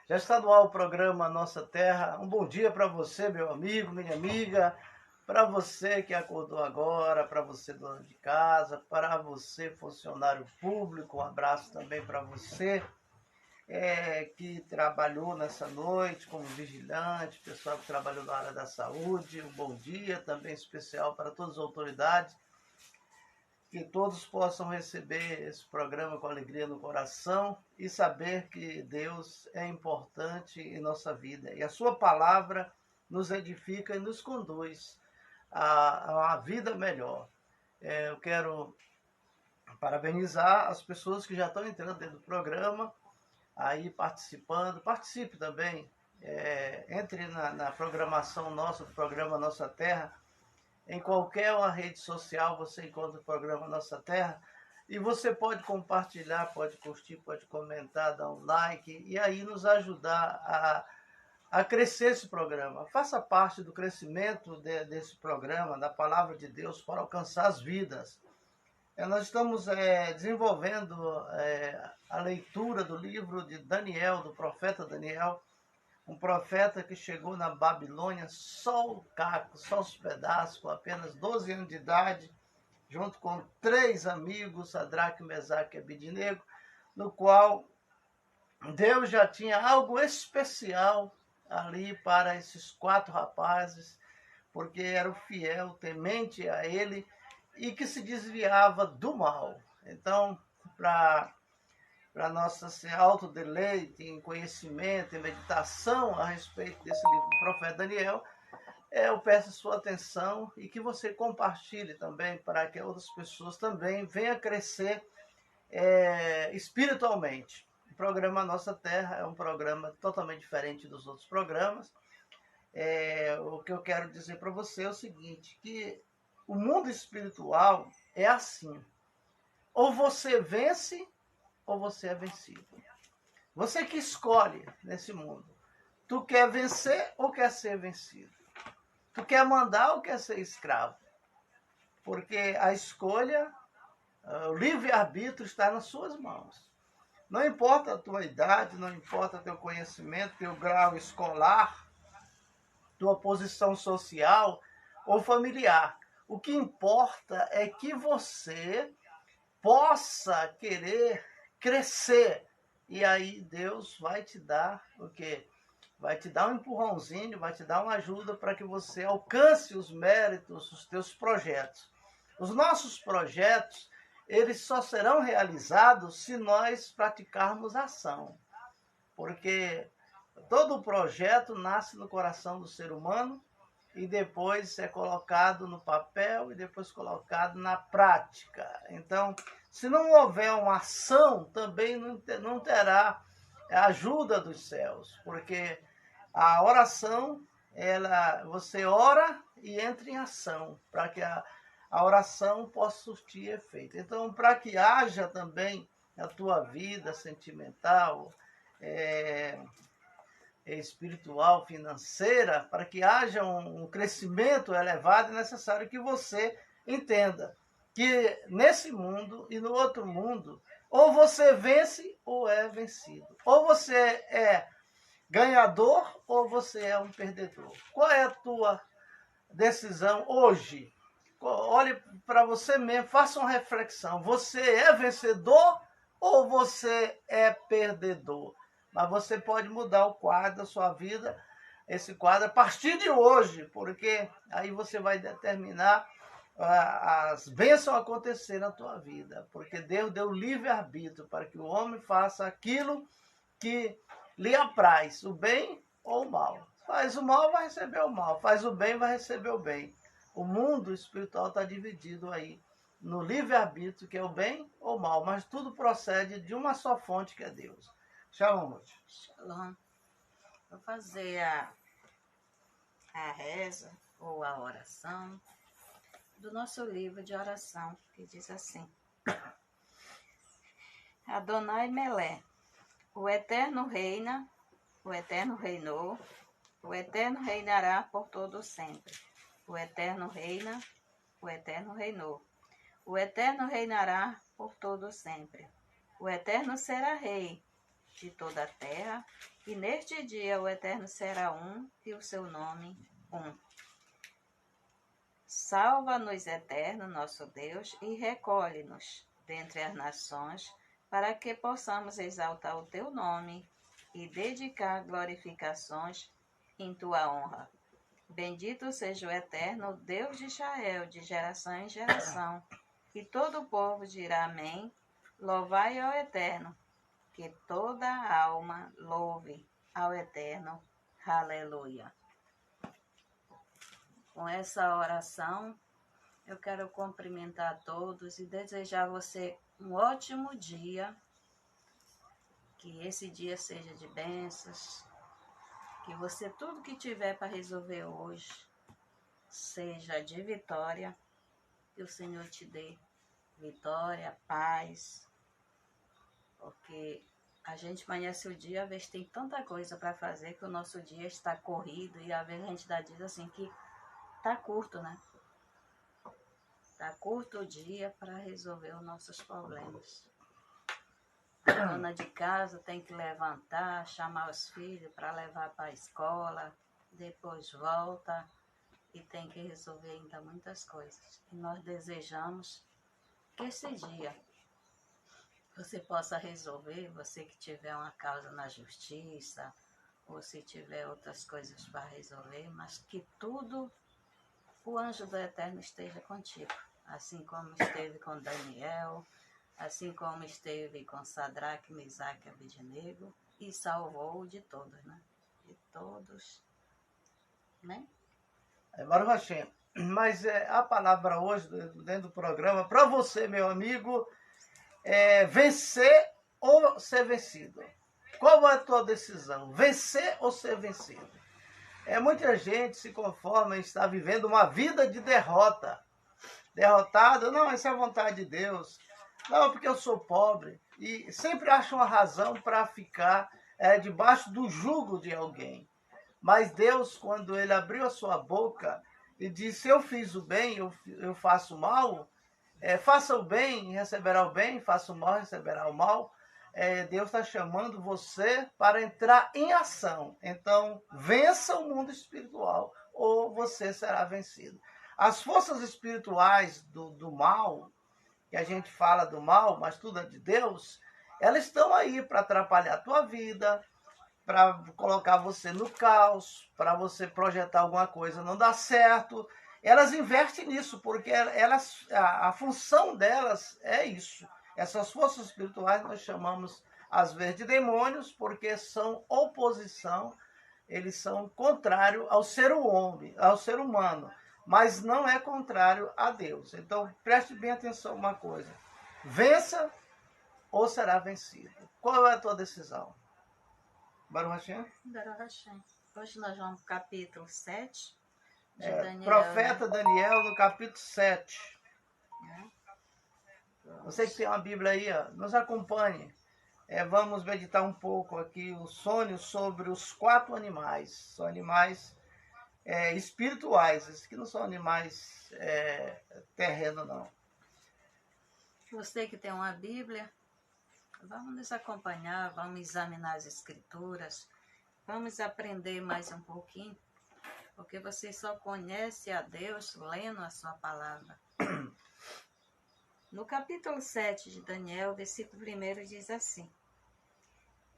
Já está no ar o programa Nossa Terra. Um bom dia para você, meu amigo, minha amiga, para você que acordou agora, para você dona de casa, para você funcionário público, um abraço também para você que trabalhou nessa noite como vigilante, pessoal que trabalhou na área da saúde. Um bom dia também especial para todas as autoridades, que todos possam receber esse programa com alegria no coração e saber que Deus é importante em nossa vida. E a sua palavra nos edifica e nos conduz a uma vida melhor. Eu quero parabenizar as pessoas que já estão entrando dentro do programa, aí participando. Participe também, entre na programação nossa, do programa Nossa Terra. Em qualquer uma rede social você encontra o programa Nossa Terra e você pode compartilhar, pode curtir, pode comentar, dar um like e aí nos ajudar a crescer esse programa. Faça parte do crescimento desse programa, da Palavra de Deus, para alcançar as vidas. Nós estamos desenvolvendo a leitura do livro de Daniel, do profeta Daniel, um profeta que chegou na Babilônia só o caco, só os pedaços, com apenas 12 anos de idade, junto com 3 amigos, Sadraque, Mesaque e Abednego, no qual Deus já tinha algo especial ali para esses 4 rapazes, porque era o fiel, temente a ele e que se desviava do mal. Então, para nossa autodeleite, em conhecimento, em meditação a respeito desse livro do profeta Daniel, eu peço a sua atenção e que você compartilhe também para que outras pessoas também venham crescer espiritualmente. O programa Nossa Terra é um programa totalmente diferente dos outros programas. O que eu quero dizer para você é o seguinte, que o mundo espiritual é assim. Ou você vence, ou você é vencido. Você que escolhe nesse mundo. Tu quer vencer ou quer ser vencido? Tu quer mandar ou quer ser escravo? Porque a escolha, o livre-arbítrio está nas suas mãos. Não importa a tua idade, não importa teu conhecimento, teu grau escolar, tua posição social ou familiar. O que importa é que você possa querer crescer. E aí Deus vai te dar o quê? Vai te dar um empurrãozinho, vai te dar uma ajuda para que você alcance os méritos, os teus projetos. Os nossos projetos, eles só serão realizados se nós praticarmos ação. Porque todo projeto nasce no coração do ser humano e depois é colocado no papel e depois colocado na prática. Então, se não houver uma ação, também não terá a ajuda dos céus, porque a oração, você ora e entra em ação, para que a oração possa surtir efeito. Então, para que haja também na tua vida sentimental, espiritual, financeira, para que haja um crescimento elevado, é necessário que você entenda que nesse mundo e no outro mundo, ou você vence ou é vencido. Ou você é ganhador ou você é um perdedor. Qual é a tua decisão hoje? Olhe para você mesmo, faça uma reflexão. Você é vencedor ou você é perdedor? Mas você pode mudar o quadro da sua vida, esse quadro, a partir de hoje, porque aí você vai determinar as bênçãos acontecer na tua vida, porque Deus deu livre-arbítrio para que o homem faça aquilo que lhe apraz, o bem ou o mal. Faz o mal, vai receber o mal. Faz o bem, vai receber o bem. O mundo espiritual está dividido aí no livre-arbítrio, que é o bem ou o mal, mas tudo procede de uma só fonte, que é Deus. Shalom. Shalom. Vou fazer a reza ou a oração do nosso livro de oração, que diz assim: Adonai Melé, o Eterno reina, o Eterno reinou, o Eterno reinará por todo sempre. O Eterno reina, o Eterno reinou. O Eterno reinará por todo sempre. O Eterno será rei, de toda a terra, e neste dia o Eterno será um, e o seu nome um. Salva-nos, Eterno, nosso Deus, e recolhe-nos dentre as nações, para que possamos exaltar o teu nome e dedicar glorificações em tua honra. Bendito seja o Eterno, Deus de Israel, de geração em geração. E todo o povo dirá amém. Louvai ao Eterno, que toda alma louve ao Eterno. Aleluia. Com essa oração, eu quero cumprimentar a todos e desejar a você um ótimo dia. Que esse dia seja de bênçãos. Que você, tudo que tiver para resolver hoje, seja de vitória. Que o Senhor te dê vitória, paz. Porque a gente amanhece o dia, às vezes tem tanta coisa para fazer que o nosso dia está corrido. E às vezes a gente diz assim que tá curto, né? Tá curto o dia para resolver os nossos problemas. A dona de casa tem que levantar, chamar os filhos para levar para a escola, depois volta e tem que resolver ainda muitas coisas. E nós desejamos que esse dia você possa resolver, você que tiver uma causa na justiça, ou se tiver outras coisas para resolver, mas que tudo o anjo do Eterno esteja contigo, assim como esteve com Daniel, assim como esteve com Sadraque, Mesaque e Abednego, e salvou de todos, né? De todos, né? Baruch Hashem. Mas a palavra hoje, dentro do programa, para você, meu amigo, é vencer ou ser vencido. Qual é a tua decisão? Vencer ou ser vencido? Muita gente se conforma em estar vivendo uma vida de derrota. Derrotado, não, essa é a vontade de Deus. Não, porque eu sou pobre. E sempre acha uma razão para ficar debaixo do jugo de alguém. Mas Deus, quando ele abriu a sua boca e disse, eu fiz o bem, eu faço o mal, faça o bem, receberá o bem, faça o mal, receberá o mal. Deus está chamando você para entrar em ação. Então, vença o mundo espiritual ou você será vencido. As forças espirituais do mal, que a gente fala do mal, mas tudo é de Deus, elas estão aí para atrapalhar a tua vida, para colocar você no caos, para você projetar alguma coisa não dá certo. Elas investem nisso, porque a função delas é isso. Essas forças espirituais nós chamamos, às vezes, de demônios, porque são oposição, eles são contrários ao ser humano, mas não é contrário a Deus. Então, preste bem atenção a uma coisa. Vença ou será vencido. Qual é a tua decisão? Baruch Hashem? Baruch Hashem. Hoje nós vamos para o capítulo 7 de Daniel. Profeta, né? Daniel, no capítulo 7. Você que tem uma Bíblia aí, nos acompanhe. Vamos meditar um pouco aqui o sonho sobre os 4 animais. São animais espirituais, esses que não são animais terrenos, não. Você que tem uma Bíblia, vamos nos acompanhar, vamos examinar as escrituras, vamos aprender mais um pouquinho, porque você só conhece a Deus lendo a sua palavra. No capítulo 7 de Daniel, versículo 1 diz assim: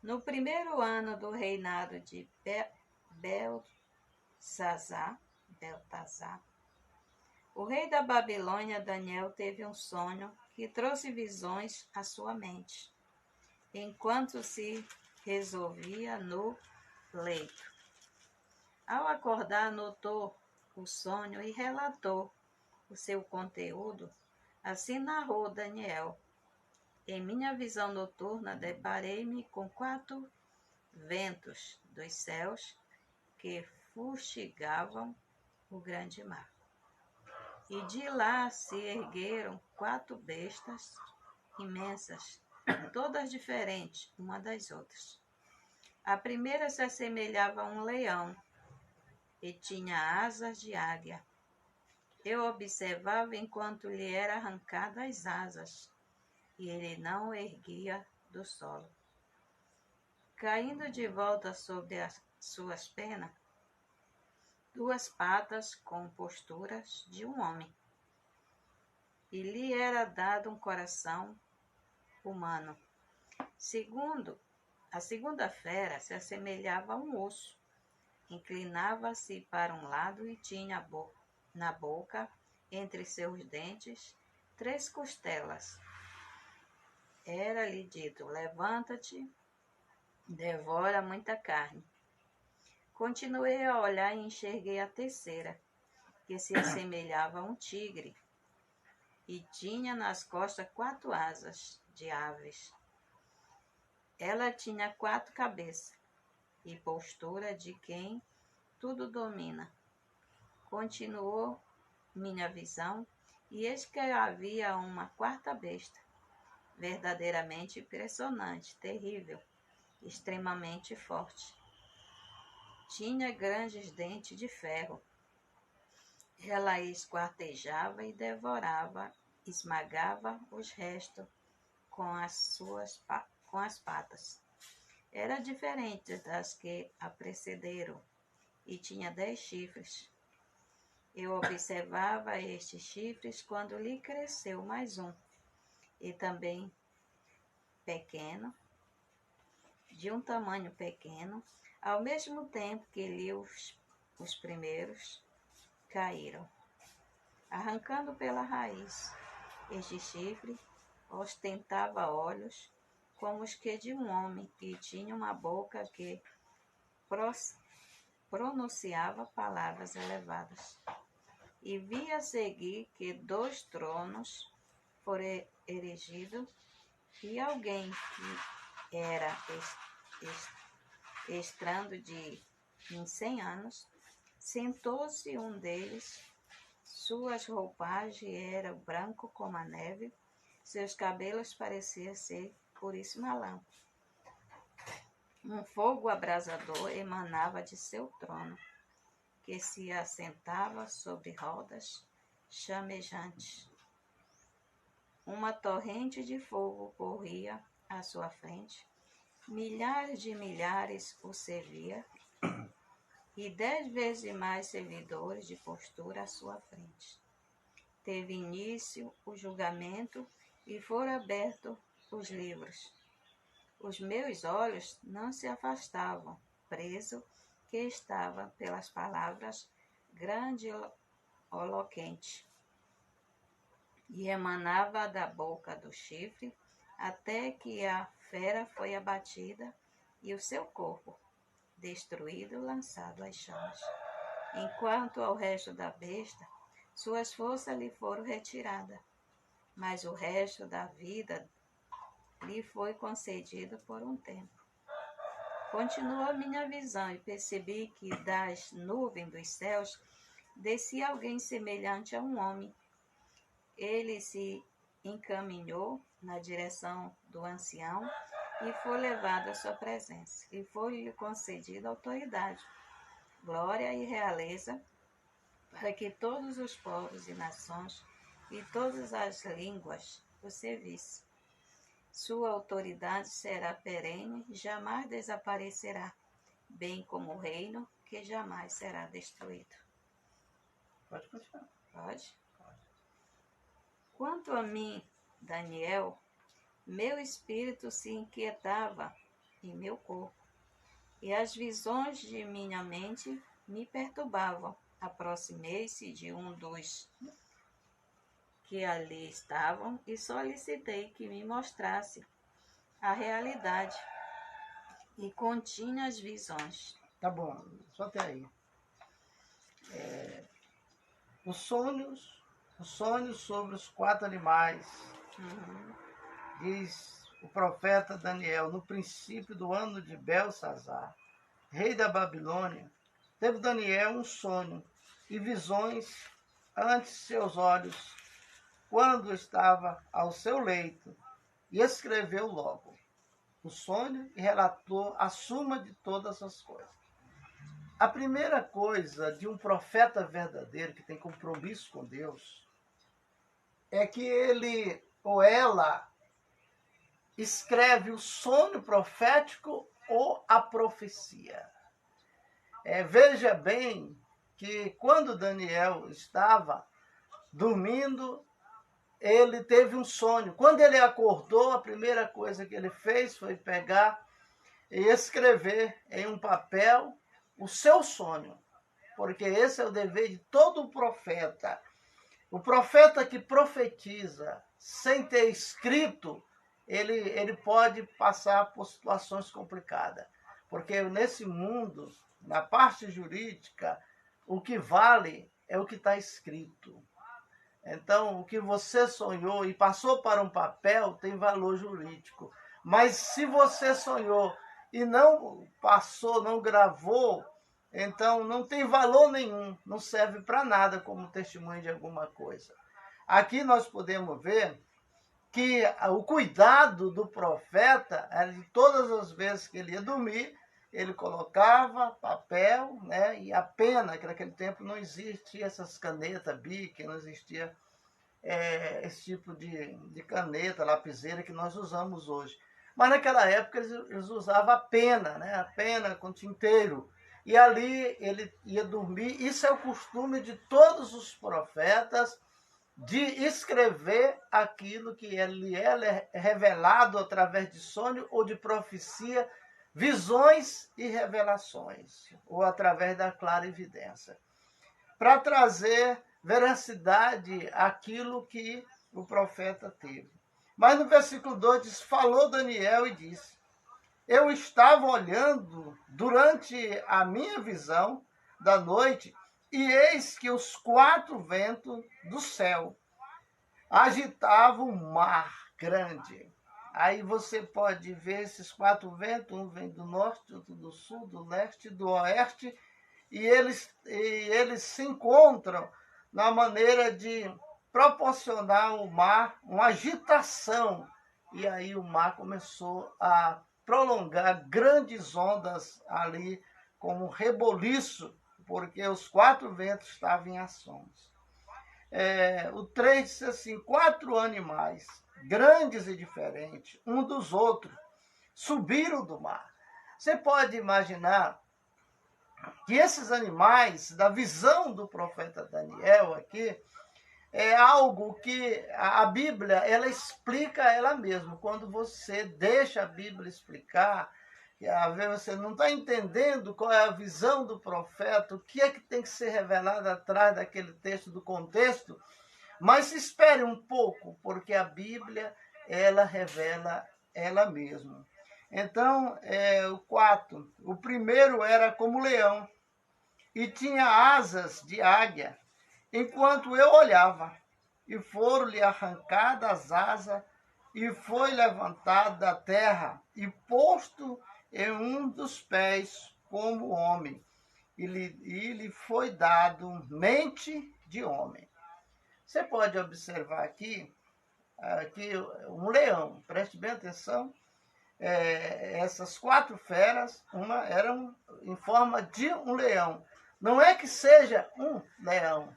no primeiro ano do reinado de Beltazar, o rei da Babilônia, Daniel, teve um sonho que trouxe visões à sua mente, enquanto se resolvia no leito. Ao acordar, notou o sonho e relatou o seu conteúdo. Assim narrou Daniel: em minha visão noturna, deparei-me com 4 ventos dos céus que fustigavam o grande mar. E de lá se ergueram 4 bestas imensas, todas diferentes uma das outras. A primeira se assemelhava a um leão e tinha asas de águia. Eu observava enquanto lhe era arrancada as asas, e ele não erguia do solo. caindo de volta sobre as suas penas, 2 patas com posturas de um homem. E lhe era dado um coração humano. A segunda fera se assemelhava a um urso. Inclinava-se para um lado e tinha na boca, entre seus dentes, 3 costelas. Era-lhe dito: levanta-te, devora muita carne. Continuei a olhar e enxerguei a terceira, que se assemelhava a um tigre, e tinha nas costas 4 asas de aves. Ela tinha 4 cabeças, e postura de quem tudo domina. Continuou minha visão, e eis que havia uma 4ª besta, verdadeiramente impressionante, terrível, extremamente forte. Tinha grandes dentes de ferro. Ela esquartejava e devorava, esmagava os restos com as patas. Era diferente das que a precederam e tinha 10 chifres. Eu observava estes chifres quando lhe cresceu mais um, e também pequeno, de um tamanho pequeno, ao mesmo tempo que lhe os primeiros caíram, arrancando pela raiz. Este chifre ostentava olhos como os que de um homem e tinha uma boca que pronunciava palavras elevadas. E vi a seguir que 2 tronos foram erigidos e alguém que era estrando de em 100 anos, sentou-se um deles. Suas roupagens eram branco como a neve, seus cabelos pareciam ser puríssima lã. Um fogo abrasador emanava de seu trono, que se assentava sobre rodas chamejantes. Uma torrente de fogo corria à sua frente, milhares de milhares o servia, e 10 vezes mais servidores de postura à sua frente. Teve início o julgamento e foram abertos os livros. Os meus olhos não se afastavam, preso que estava pelas palavras grandiloquentes, e emanava da boca do chifre, até que a fera foi abatida e o seu corpo destruído, lançado às chamas. Enquanto ao resto da besta, suas forças lhe foram retiradas, mas o resto da vida lhe foi concedido por um tempo. Continuou minha visão e percebi que das nuvens dos céus descia alguém semelhante a um homem. Ele se encaminhou na direção do ancião e foi levado à sua presença, e foi-lhe concedida autoridade, glória e realeza, para que todos os povos e nações e todas as línguas o servissem. Sua autoridade será perene, jamais desaparecerá, bem como o reino que jamais será destruído. Pode continuar. Pode? Quanto a mim, Daniel, meu espírito se inquietava em meu corpo, e as visões de minha mente me perturbavam. Aproximei-se de um dos que ali estavam e solicitei que me mostrasse a realidade e continha as visões. Tá bom, só até aí. Os sonhos sobre os 4 animais, diz o profeta Daniel, no princípio do ano de Belsazar, rei da Babilônia, teve Daniel um sonho e visões ante seus olhos, quando estava ao seu leito, e escreveu logo o sonho e relatou a suma de todas as coisas. A primeira coisa de um profeta verdadeiro que tem compromisso com Deus é que ele ou ela escreve o sonho profético ou a profecia. Veja bem que quando Daniel estava dormindo, ele teve um sonho. Quando ele acordou, a primeira coisa que ele fez foi pegar e escrever em um papel o seu sonho, porque esse é o dever de todo profeta. O profeta que profetiza sem ter escrito, ele pode passar por situações complicadas, porque nesse mundo, na parte jurídica, o que vale é o que está escrito. Então, o que você sonhou e passou para um papel tem valor jurídico. Mas se você sonhou e não passou, não gravou, então não tem valor nenhum, não serve para nada como testemunho de alguma coisa. Aqui nós podemos ver que o cuidado do profeta era de todas as vezes que ele ia dormir, ele colocava papel, né, e a pena, que naquele tempo não existia essas canetas Bic, não existia esse tipo de caneta, lapiseira que nós usamos hoje. Mas naquela época eles usavam a pena, né, a pena com tinteiro. E ali ele ia dormir. Isso é o costume de todos os profetas, de escrever aquilo que lhe é revelado através de sonho ou de profecia, visões e revelações, ou através da clara evidência, para trazer veracidade àquilo que o profeta teve. Mas no versículo 2 diz, falou Daniel e disse, eu estava olhando durante a minha visão da noite, e eis que os 4 ventos do céu agitavam um mar grande. Aí você pode ver esses 4 ventos, um vem do norte, outro do sul, do leste e do oeste, e eles se encontram na maneira de proporcionar ao mar uma agitação. E aí o mar começou a prolongar grandes ondas ali, como um reboliço, porque os 4 ventos estavam em ações. O 3 disse assim, 4 animais, grandes e diferentes, um dos outros, subiram do mar. Você pode imaginar que esses animais, da visão do profeta Daniel aqui, é algo que a Bíblia, ela explica ela mesma. Quando você deixa a Bíblia explicar, às vezes você não está entendendo qual é a visão do profeta, o que é que tem que ser revelado atrás daquele texto, do contexto, mas espere um pouco, porque a Bíblia, ela revela ela mesma. Então, o 4, o primeiro era como leão, e tinha asas de águia, enquanto eu olhava, e foram-lhe arrancadas as asas, e foi levantado da terra, e posto em um dos pés como homem, e lhe foi dado mente de homem. Você pode observar aqui um leão, preste bem atenção, essas 4 feras, uma eram em forma de um leão. Não é que seja um leão,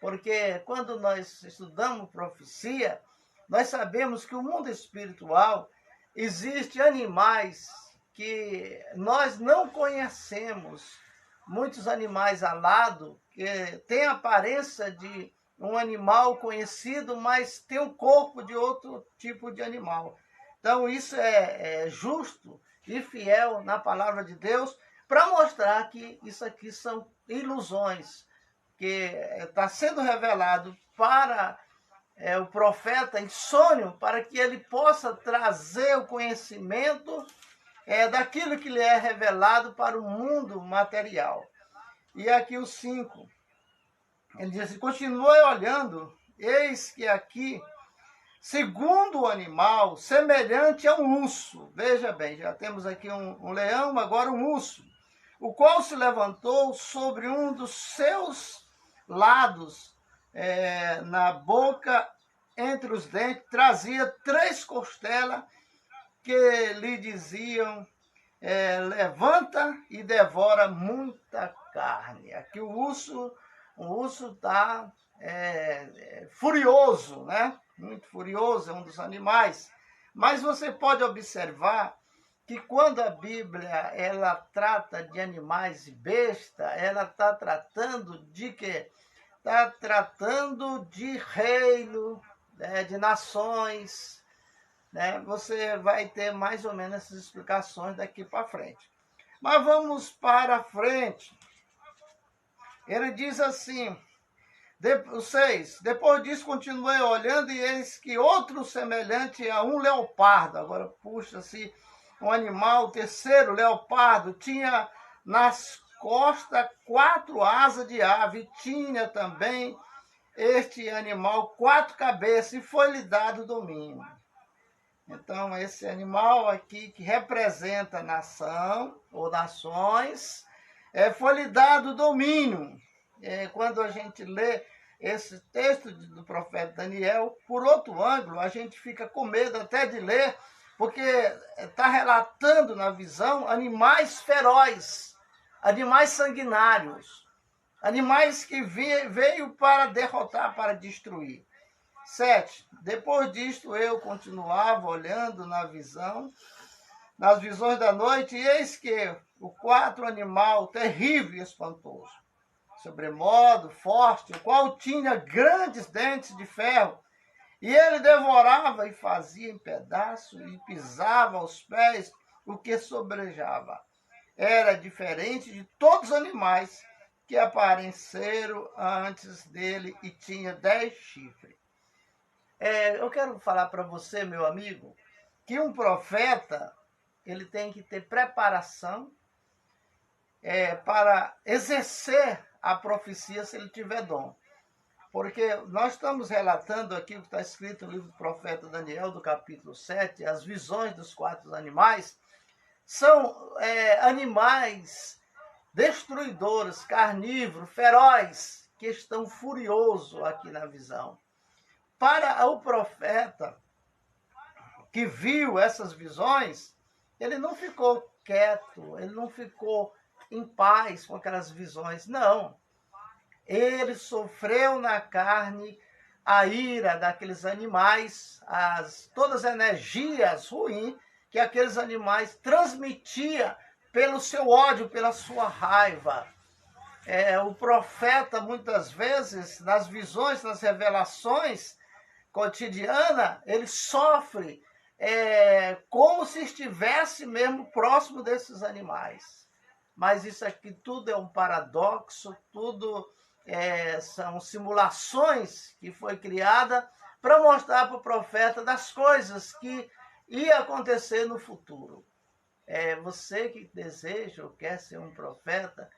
porque quando nós estudamos profecia, nós sabemos que o mundo espiritual existe animais que nós não conhecemos, muitos animais alados, que têm a aparência de um animal conhecido, mas tem o corpo de outro tipo de animal. Então isso é justo e fiel na palavra de Deus, para mostrar que isso aqui são ilusões, que está sendo revelado para o profeta em sonho, para que ele possa trazer o conhecimento daquilo que lhe é revelado para o mundo material. E aqui o 5, ele diz assim, continuei olhando, eis que aqui, segundo o animal, semelhante a um urso. Veja bem, já temos aqui um leão, agora um urso, o qual se levantou sobre um dos seus lados, na boca, entre os dentes, trazia 3 costelas que lhe diziam, levanta e devora muita carne. Aqui o urso está furioso, né? Muito furioso, é um dos animais. Mas você pode observar que quando a Bíblia ela trata de animais e besta, ela está tratando de quê? Está tratando de reino, né, de nações, né? Você vai ter mais ou menos essas explicações daqui para frente. Mas vamos para frente. Ele diz assim, o 6, depois disso continuei olhando e eis que outro semelhante a um leopardo, agora puxa-se um animal, o terceiro leopardo, tinha nas costas 4 asas de ave, tinha também este animal 4 cabeças e foi-lhe dado domínio. Então, esse animal aqui que representa nação ou nações, foi-lhe dado domínio. Quando a gente lê esse texto do profeta Daniel, por outro ângulo, a gente fica com medo até de ler, porque está relatando na visão animais ferozes, animais sanguinários, animais que veio para derrotar, para destruir. 7. Depois disto eu continuava olhando nas visões da noite, e eis que o 4 animal terrível e espantoso, sobremodo forte, o qual tinha grandes dentes de ferro, e ele devorava e fazia em pedaços e pisava aos pés o que sobrejava. Era diferente de todos os animais que apareceram antes dele e tinha 10 chifres. Eu quero falar para você, meu amigo, que um profeta ele tem que ter preparação para exercer a profecia se ele tiver dom. Porque nós estamos relatando aqui o que está escrito no livro do profeta Daniel, do capítulo 7, as visões dos 4 animais, são animais destruidores, carnívoros, ferozes, que estão furiosos aqui na visão. Para o profeta que viu essas visões, ele não ficou quieto, ele não ficou em paz com aquelas visões, não. Ele sofreu na carne a ira daqueles animais, todas as energias ruins que aqueles animais transmitiam pelo seu ódio, pela sua raiva. O profeta, muitas vezes, nas visões, nas revelações cotidianas, ele sofre como se estivesse mesmo próximo desses animais. Mas isso aqui tudo é um paradoxo, tudo são simulações que foi criada para mostrar para o profeta das coisas que ia acontecer no futuro. Você que deseja ou quer ser um profeta,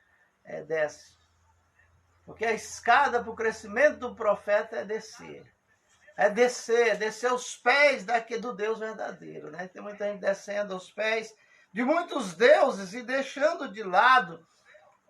desce. Porque a escada para o crescimento do profeta é descer. Descer aos pés do Deus verdadeiro. Né? Tem muita gente descendo aos pés de muitos deuses e deixando de lado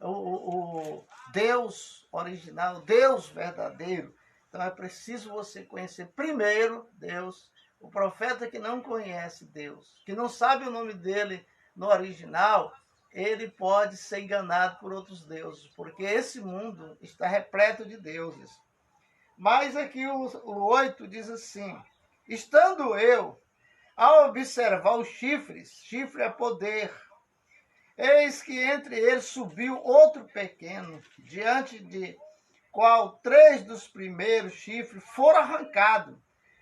o Deus original, o Deus verdadeiro. Então é preciso você conhecer primeiro Deus. O profeta que não conhece Deus, que não sabe o nome dele no original, ele pode ser enganado por outros deuses, porque esse mundo está repleto de deuses. Mas aqui o 8 diz assim, estando eu a observar os chifres, chifre é poder, eis que entre eles subiu outro pequeno, diante de qual 3 dos primeiros chifres foram arrancados.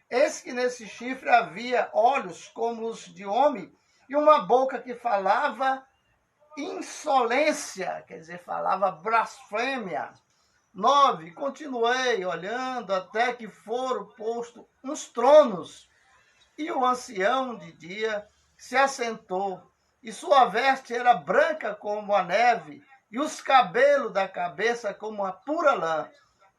Eis que nesse chifre havia olhos como os de homem e uma boca que falava insolência, quer dizer, falava blasfêmia. 9, continuei olhando até que foram postos uns tronos, e o ancião de dia se assentou, e sua veste era branca como a neve, e os cabelos da cabeça como a pura lã,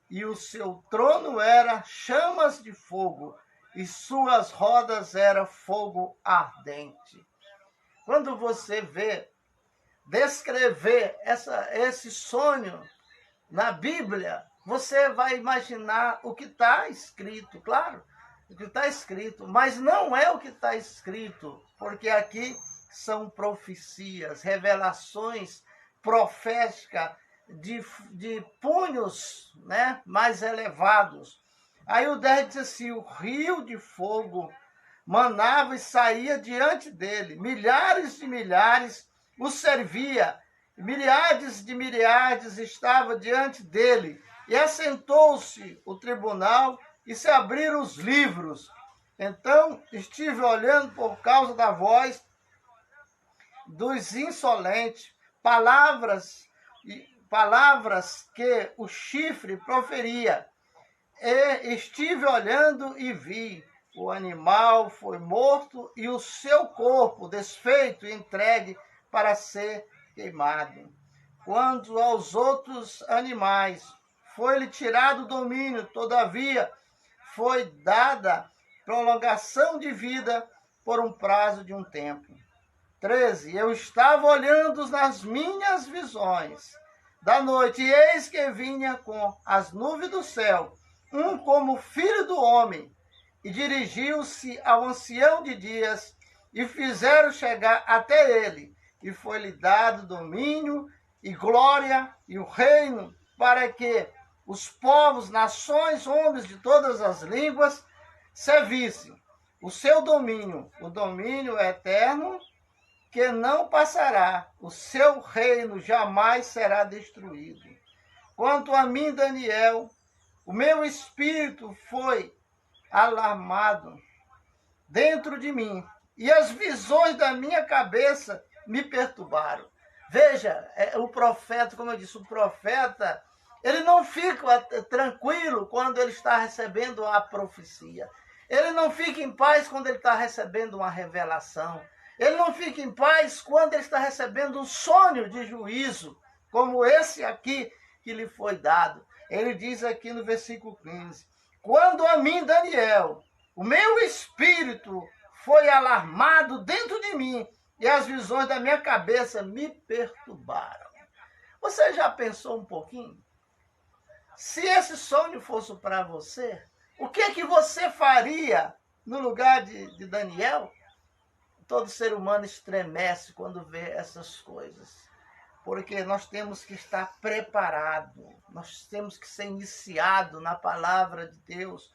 e o seu trono era chamas de fogo, e suas rodas eram fogo ardente. Quando você vê descrever esse sonho na Bíblia, você vai imaginar o que está escrito, claro, o que está escrito, mas não é o que está escrito, porque aqui são profecias, revelações proféticas de punhos, né, mais elevados. Aí o 10 diz assim, o rio de fogo manava e saía diante dele. Milhares de milhares o servia. Milhares de milhares estava diante dele. E assentou-se o tribunal e se abriram os livros. Então estive olhando por causa da voz dos insolentes, palavras que o chifre proferia. E estive olhando e vi, o animal foi morto e o seu corpo desfeito e entregue para ser queimado. Quanto aos outros animais, foi-lhe tirado o domínio, todavia foi dada prolongação de vida por um prazo de um tempo. 13. Eu estava olhando nas minhas visões da noite, e eis que vinha com as nuvens do céu, um como filho do homem, e dirigiu-se ao ancião de dias, e fizeram chegar até ele, e foi-lhe dado domínio e glória e o reino, para que os povos, nações, homens de todas as línguas, servissem o seu domínio, o domínio eterno, que não passará, o seu reino jamais será destruído. Quanto a mim, Daniel, o meu espírito foi alarmado dentro de mim, e as visões da minha cabeça me perturbaram. Veja, o profeta, como eu disse, o profeta, ele não fica tranquilo quando ele está recebendo a profecia. Ele não fica em paz quando ele está recebendo uma revelação. Ele não fica em paz quando ele está recebendo um sonho de juízo, como esse aqui que lhe foi dado. Ele diz aqui no versículo 15, quando a mim, Daniel, o meu espírito foi alarmado dentro de mim, e as visões da minha cabeça me perturbaram. Você já pensou um pouquinho? Se esse sonho fosse para você, o que é que você faria no lugar de Daniel? Todo ser humano estremece quando vê essas coisas, porque nós temos que estar preparado, nós temos que ser iniciado na palavra de Deus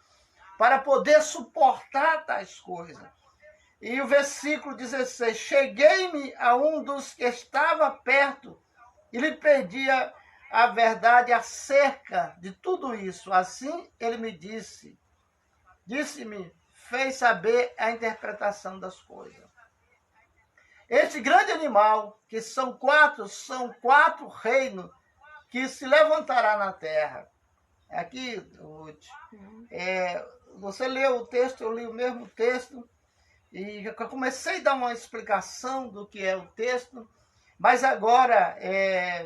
para poder suportar tais coisas. E o versículo 16, cheguei-me a um dos que estava perto e lhe pedia a verdade acerca de tudo isso. Assim ele me disse-me, fez saber a interpretação das coisas. Este grande animal, que são quatro reinos que se levantará na terra. Aqui, Ruth, você leu o texto, eu li o mesmo texto, e eu comecei a dar uma explicação do que é o texto, mas agora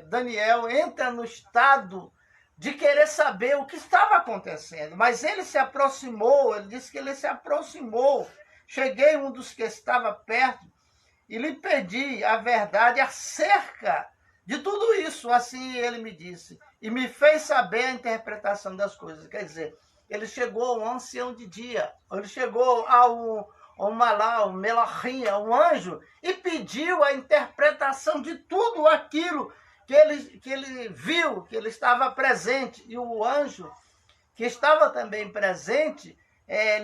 Daniel entra no estado de querer saber o que estava acontecendo, mas ele se aproximou, ele disse que ele se aproximou, cheguei um dos que estava perto, e lhe pedi a verdade acerca de tudo isso, assim ele me disse, e me fez saber a interpretação das coisas. Quer dizer, ele chegou a um ancião de dia, ele chegou a um Melachim, um anjo, e pediu a interpretação de tudo aquilo que ele viu, que ele estava presente. E o anjo, que estava também presente,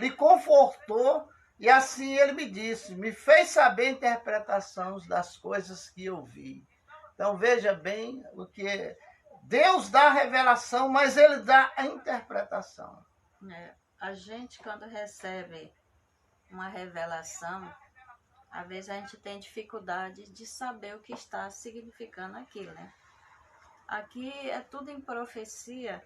lhe confortou. E assim ele me disse, me fez saber a interpretação das coisas que eu vi. Então veja bem o que Deus dá a revelação, mas ele dá a interpretação. A gente, quando recebe uma revelação, às vezes a gente tem dificuldade de saber o que está significando aquilo, né? Aqui é tudo em profecia,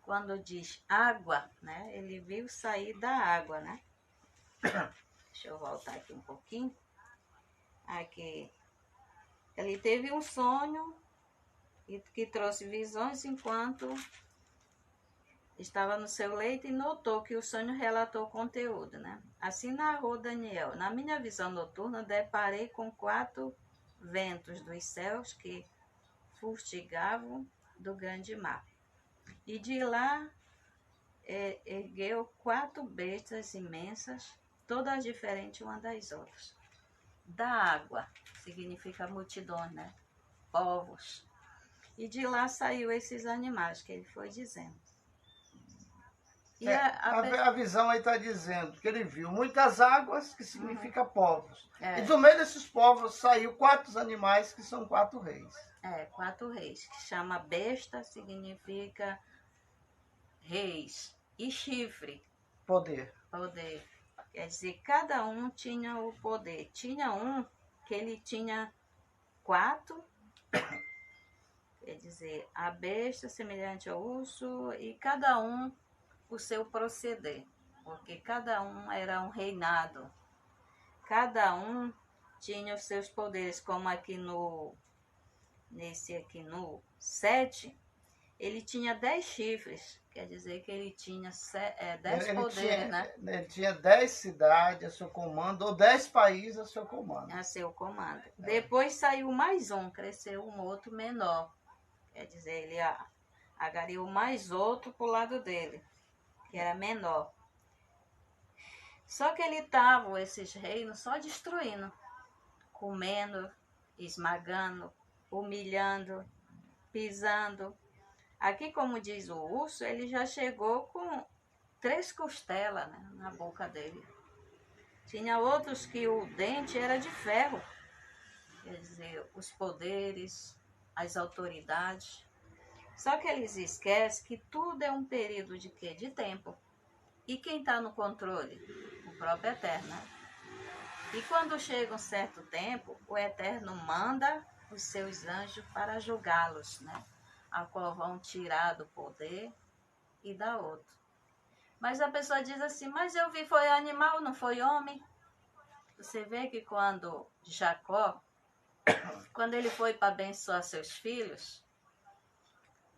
quando diz água, né? Ele viu sair da água, né? Deixa eu voltar aqui um pouquinho. Aqui. Ele teve um sonho que trouxe visões enquanto estava no seu leito e notou que o sonho relatou conteúdo, né? Assim narrou Daniel. Na minha visão noturna, deparei com 4 ventos dos céus que fustigavam do grande mar. E de lá ergueu 4 bestas imensas, todas diferentes uma das outras. Da água, significa multidão, né? Povos. E de lá saiu esses animais que ele foi dizendo. E A visão aí está dizendo que ele viu muitas águas, que significa povos. É. E do meio desses povos saiu 4 animais, que são 4 reis. 4 reis, que chama besta, significa reis. E chifre, Poder. poder. Quer dizer, cada um tinha o poder. Tinha um que ele tinha 4, quer dizer, a besta semelhante ao urso, e cada um o seu proceder, porque cada um era um reinado. Cada um tinha os seus poderes, como aqui nesse aqui no 7, ele tinha 10 chifres, quer dizer que ele tinha 10 poderes, né? Ele tinha 10 cidades a seu comando, ou 10 países a seu comando. A seu comando. Depois saiu mais um, cresceu um outro menor, quer dizer, ele agariou mais outro para o lado dele, que era menor. Só que ele estava, esses reinos, só destruindo, comendo, esmagando, humilhando, pisando. Aqui, como diz o urso, ele já chegou com 3 costelas, né, na boca dele. Tinha outros que o dente era de ferro, quer dizer, os poderes, as autoridades. Só que eles esquecem que tudo é um período de quê? De tempo. E quem está no controle? O próprio Eterno, né? E quando chega um certo tempo, o Eterno manda os seus anjos para julgá-los, né? A qual vão tirar do poder e dar outro. Mas a pessoa diz assim, mas eu vi foi animal, não foi homem. Você vê que quando Jacó, quando ele foi para abençoar seus filhos,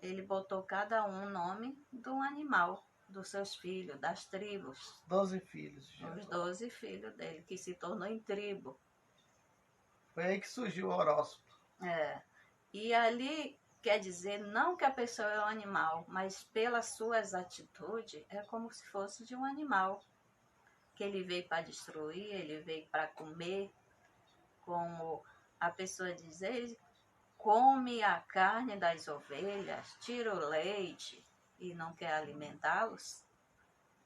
ele botou cada um o nome de um animal, dos seus filhos, das tribos. 12 filhos. Os 12 filhos dele, que se tornou em tribo. Foi aí que surgiu o horóscopo. E ali quer dizer não que a pessoa é um animal, mas pelas suas atitudes é como se fosse de um animal. Que ele veio para destruir, ele veio para comer, como a pessoa diz, ele come a carne das ovelhas, tira o leite e não quer alimentá-los.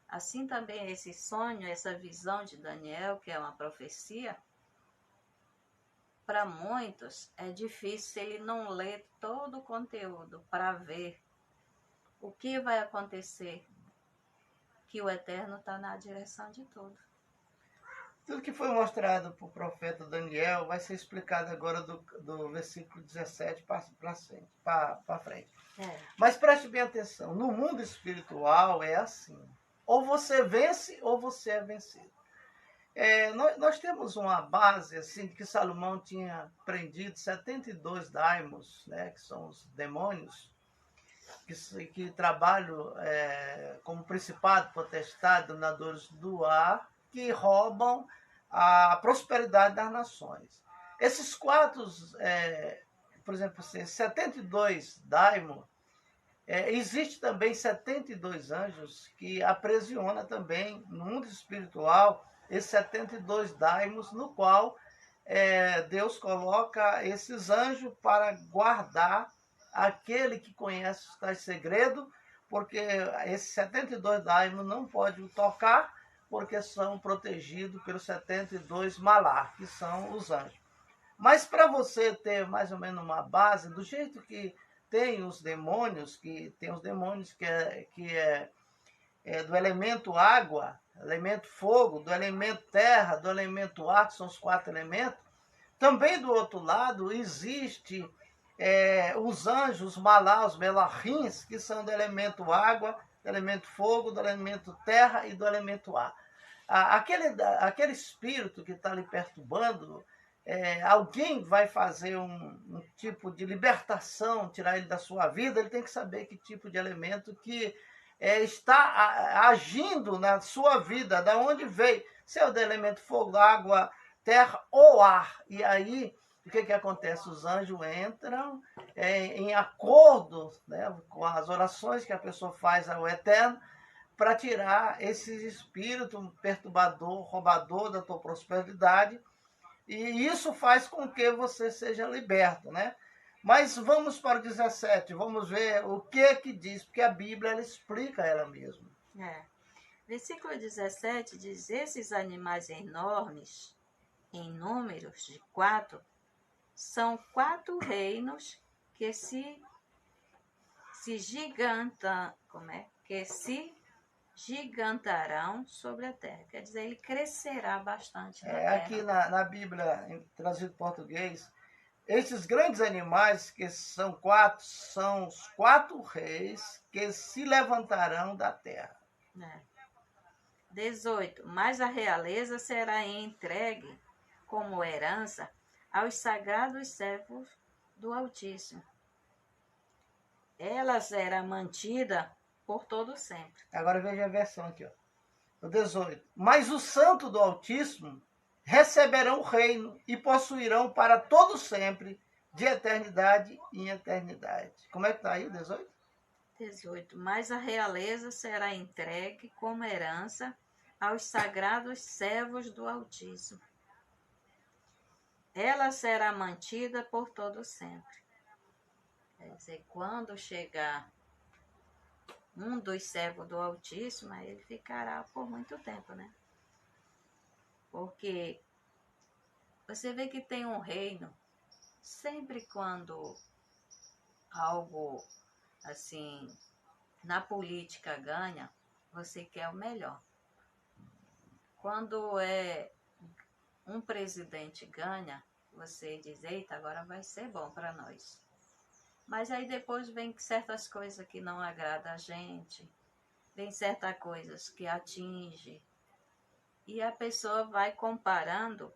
Assim também esse sonho, essa visão de Daniel, que é uma profecia, para muitos é difícil se ele não ler todo o conteúdo para ver o que vai acontecer, que o Eterno está na direção de tudo. Tudo que foi mostrado para o profeta Daniel vai ser explicado agora do versículo 17 para frente. Mas preste bem atenção, no mundo espiritual é assim, ou você vence ou você é vencido. Nós temos uma base assim que Salomão tinha prendido 72 daimos, né, que são os demônios, que trabalham como principado, potestade, dominadores do ar, que roubam a prosperidade das nações. Esses 4, por exemplo, assim, 72 daimos, existe também 72 anjos que aprisionam também no mundo espiritual esses 72 daimos, no qual Deus coloca esses anjos para guardar aquele que conhece os tais segredos, porque esses 72 daimos não podem o tocar, porque são protegidos pelos 72 malach, que são os anjos. Mas para você ter mais ou menos uma base, do jeito que tem os demônios, que é do elemento água, elemento fogo, do elemento terra, do elemento ar, que são os 4 elementos, também do outro lado existe os anjos, os malá, os melachins, que são do elemento água, do elemento fogo, do elemento terra e do elemento ar. Aquele espírito que está lhe perturbando, alguém vai fazer um tipo de libertação, tirar ele da sua vida, ele tem que saber que tipo de elemento que está agindo na sua vida, da onde veio, se é o do elemento fogo, água, terra ou ar. E aí, o que acontece? Os anjos entram em acordo, né, com as orações que a pessoa faz ao Eterno, para tirar esse espírito perturbador, roubador da tua prosperidade, e isso faz com que você seja liberto, né? Mas vamos para o 17, vamos ver o que diz, porque a Bíblia ela explica ela mesma. Versículo 17 diz: esses animais enormes, em números de 4, são 4 reinos que se gigantam, que se gigantarão sobre a terra. Quer dizer, ele crescerá bastante na terra. Aqui na Bíblia, traduzido em português, esses grandes animais, que são 4, são os 4 reis que se levantarão da terra. 18. Mas a realeza será entregue como herança aos sagrados servos do Altíssimo. Ela será mantida por todo sempre. Agora veja a versão aqui, ó. O 18. Mas o santo do Altíssimo receberão o reino e possuirão para todo sempre, de eternidade em eternidade. Como é que está aí o 18? 18. Mas a realeza será entregue como herança aos sagrados servos do Altíssimo. Ela será mantida por todo sempre. Quer dizer, quando chegar um dos servos do Altíssimo, ele ficará por muito tempo, né? Porque você vê que tem um reino, sempre quando algo assim na política ganha, você quer o melhor. Quando um presidente ganha, você diz: eita, agora vai ser bom para nós. Mas aí depois vem certas coisas que não agradam a gente, vem certas coisas que atinge, e a pessoa vai comparando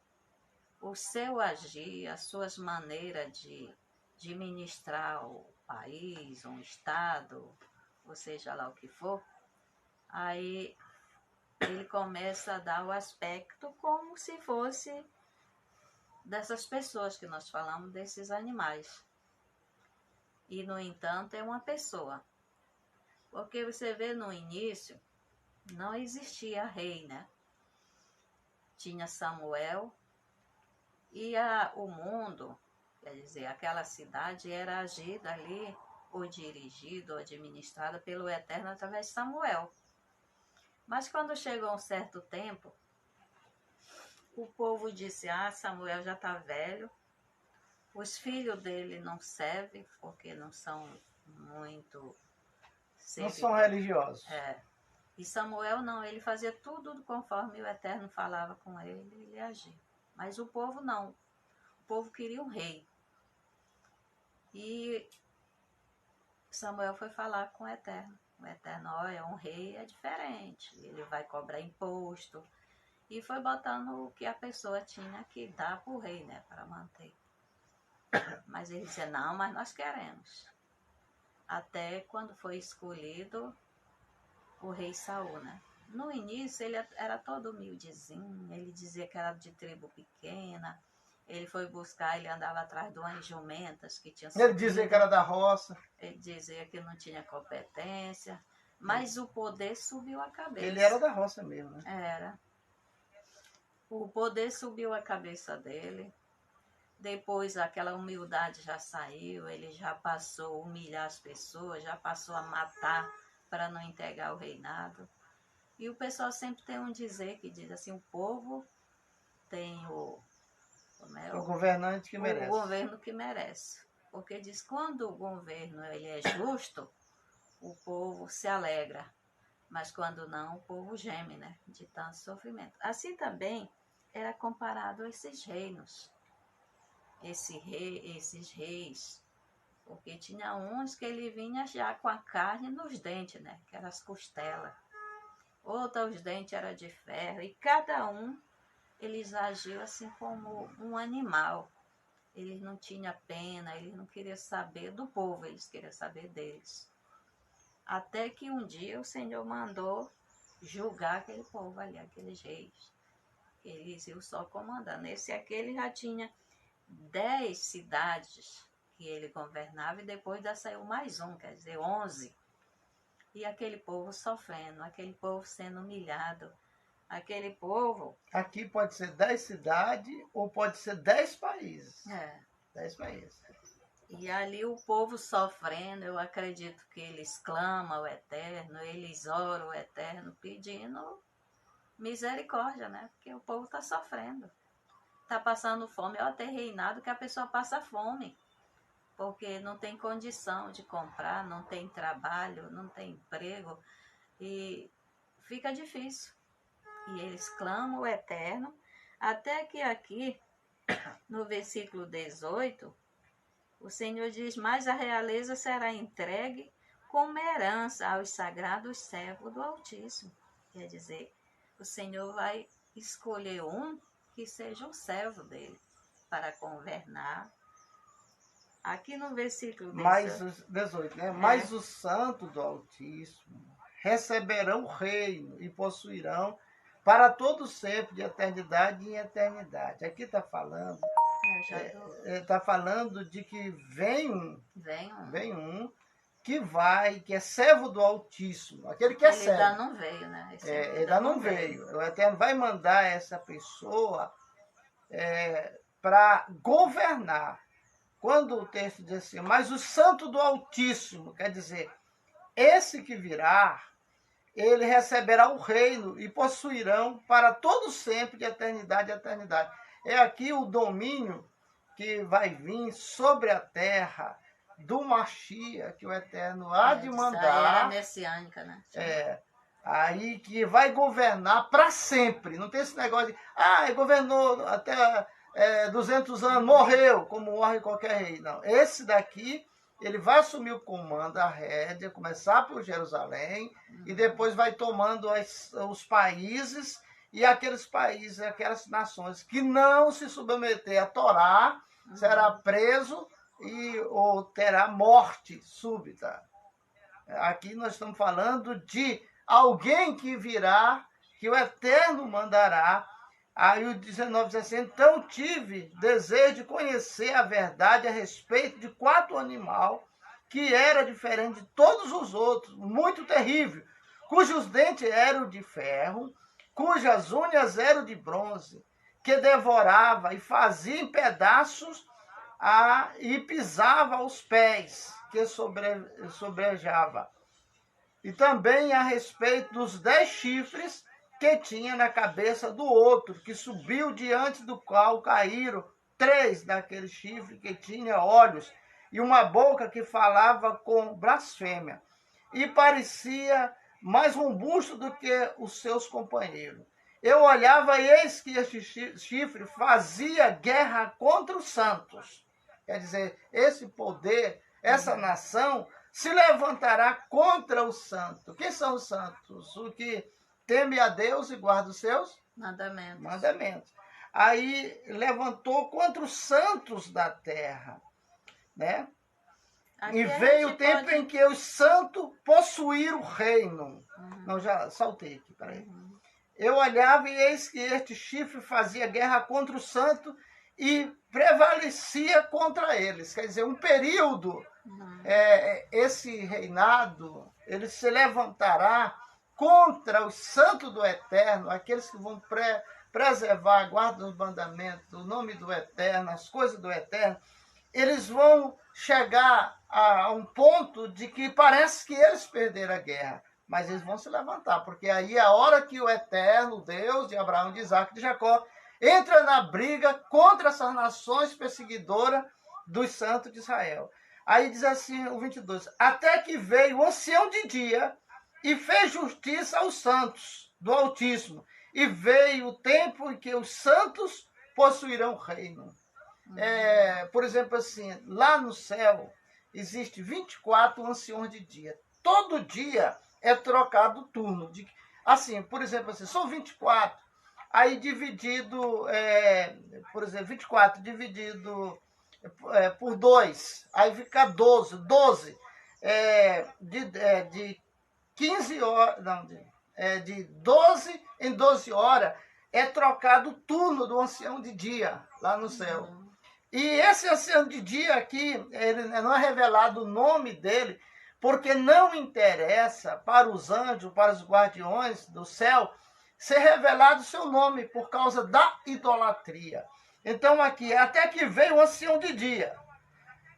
o seu agir, as suas maneiras de ministrar o país, um estado, ou seja lá o que for. Aí ele começa a dar o aspecto como se fosse dessas pessoas que nós falamos, desses animais. E, no entanto, é uma pessoa. Porque você vê no início, não existia rei, né? Tinha Samuel e o mundo, quer dizer, aquela cidade era agida ali, ou dirigida, ou administrada pelo Eterno através de Samuel. Mas quando chegou um certo tempo, o povo disse: Samuel já está velho, os filhos dele não servem, porque não são muito... Não são religiosos. E Samuel não, ele fazia tudo conforme o Eterno falava com ele, ele agia. Mas o povo não, o povo queria um rei. E Samuel foi falar com o Eterno. O Eterno: olha, um rei é diferente, ele vai cobrar imposto. E foi botando o que a pessoa tinha que dar para o rei, né, para manter. Mas ele dizia: não, mas nós queremos. Até quando foi escolhido o rei Saul, né? No início ele era todo humildezinho, ele dizia que era de tribo pequena, ele foi buscar, ele andava atrás de umas jumentas que tinham subido. Ele dizia que era da roça. Ele dizia que não tinha competência, mas o poder subiu a cabeça. Ele era da roça mesmo, né? Era. O poder subiu a cabeça dele. Depois aquela humildade já saiu, ele já passou a humilhar as pessoas, já passou a matar para não entregar o reinado. E o pessoal sempre tem um dizer que diz assim: o povo tem o governante que merece. O governo que merece. Porque diz: quando o governo ele é justo, o povo se alegra. Mas quando não, o povo geme, né? De tanto sofrimento. Assim também era comparado a esses reinos. Esses reis, porque tinha uns que ele vinha já com a carne nos dentes, né? Que eram as costelas. Outros, os dentes eram de ferro. E cada um, eles agiam assim como um animal. Eles não tinham pena, eles não queriam saber do povo, eles queriam saber deles. Até que um dia o Senhor mandou julgar aquele povo ali, aqueles reis. Eles iam só comandando. Esse aqui ele já tinha 10 cidades que ele governava, e depois ainda saiu mais um, quer dizer, 11. E aquele povo sofrendo, aquele povo sendo humilhado, aquele povo... Aqui pode ser 10 cidades ou pode ser 10 países. 10 países. E ali o povo sofrendo, eu acredito que eles clamam ao Eterno, eles oram ao Eterno pedindo misericórdia, né? Porque o povo está sofrendo. Está passando fome. Eu até reinado que a pessoa passa fome. Porque não tem condição de comprar, não tem trabalho, não tem emprego. E fica difícil. E eles clamam ao Eterno. Até que aqui, no versículo 18, o Senhor diz, mas a realeza será entregue como herança aos sagrados servos do Altíssimo. Quer dizer, o Senhor vai escolher um que seja um servo dele para governar. Aqui no versículo 18, né? Mas os santos do Altíssimo receberão o reino e possuirão para todo sempre, de eternidade em eternidade. Aqui está falando, de que vem um que é servo do Altíssimo, aquele que é servo. Ele ainda não veio, né? Ele ainda não veio. O Eterno vai mandar essa pessoa para governar. Quando o texto diz assim, mas o santo do Altíssimo, quer dizer, esse que virá, ele receberá o reino e possuirão para todo sempre, de eternidade a eternidade. É aqui o domínio que vai vir sobre a terra do Mashiach, que o Eterno há de mandar. Era messiânica, né? Aí que vai governar para sempre. Não tem esse negócio de, ele governou até 200 anos, morreu, como morre qualquer rei. Não, esse daqui, ele vai assumir o comando, a rédea, começar por Jerusalém, e depois vai tomando os países, e aqueles países, aquelas nações que não se submeter à Torá, será preso ou terá morte súbita. Aqui nós estamos falando de alguém que virá, que o Eterno mandará. Aí o 19 diz assim, então tive desejo de conhecer a verdade a respeito de 4 animais, que era diferente de todos os outros, muito terrível, cujos dentes eram de ferro, cujas unhas eram de bronze, que devorava e fazia em pedaços e pisava os pés, que sobrejava. E também a respeito dos 10 chifres que tinha na cabeça do outro, que subiu diante do qual caíram 3 daqueles chifres que tinha olhos, e uma boca que falava com blasfêmia, e parecia mais robusto do que os seus companheiros. Eu olhava e eis que este chifre fazia guerra contra os santos. Quer dizer, esse poder, essa nação, se levantará contra os santos. Quem são os santos? O que teme a Deus e guarda os seus mandamentos. Aí levantou contra os santos da terra, né? Aqui e veio o tempo em que os santos possuíram o reino. Não, já saltei aqui, peraí. Eu olhava e eis que este chifre fazia guerra contra o santo e prevalecia contra eles. Quer dizer, um período, esse reinado, ele se levantará contra os santos do Eterno, aqueles que vão preservar a guarda dos mandamentos, o nome do Eterno, as coisas do Eterno. Eles vão chegar a um ponto de que parece que eles perderam a guerra, mas eles vão se levantar, porque aí é a hora que o Eterno, Deus de Abraão, de Isaac e de Jacó, entra na briga contra essas nações perseguidoras dos santos de Israel. Aí diz assim o 22, até que veio o ancião de dia e fez justiça aos santos do Altíssimo, e veio o tempo em que os santos possuirão o reino. Por exemplo, assim, lá no céu existe 24 anciões de dia. Todo dia é trocado o turno. Assim, por exemplo, assim, são 24, aí dividido, por exemplo, 24 dividido por 2, aí fica 12. 12 de 15 horas, não, de 12 em 12 horas é trocado o turno do ancião de dia lá no céu. E esse ancião de dia aqui, ele não é revelado o nome dele, porque não interessa para os anjos, para os guardiões do céu, ser revelado o seu nome por causa da idolatria. Então aqui, até que veio o ancião de dia.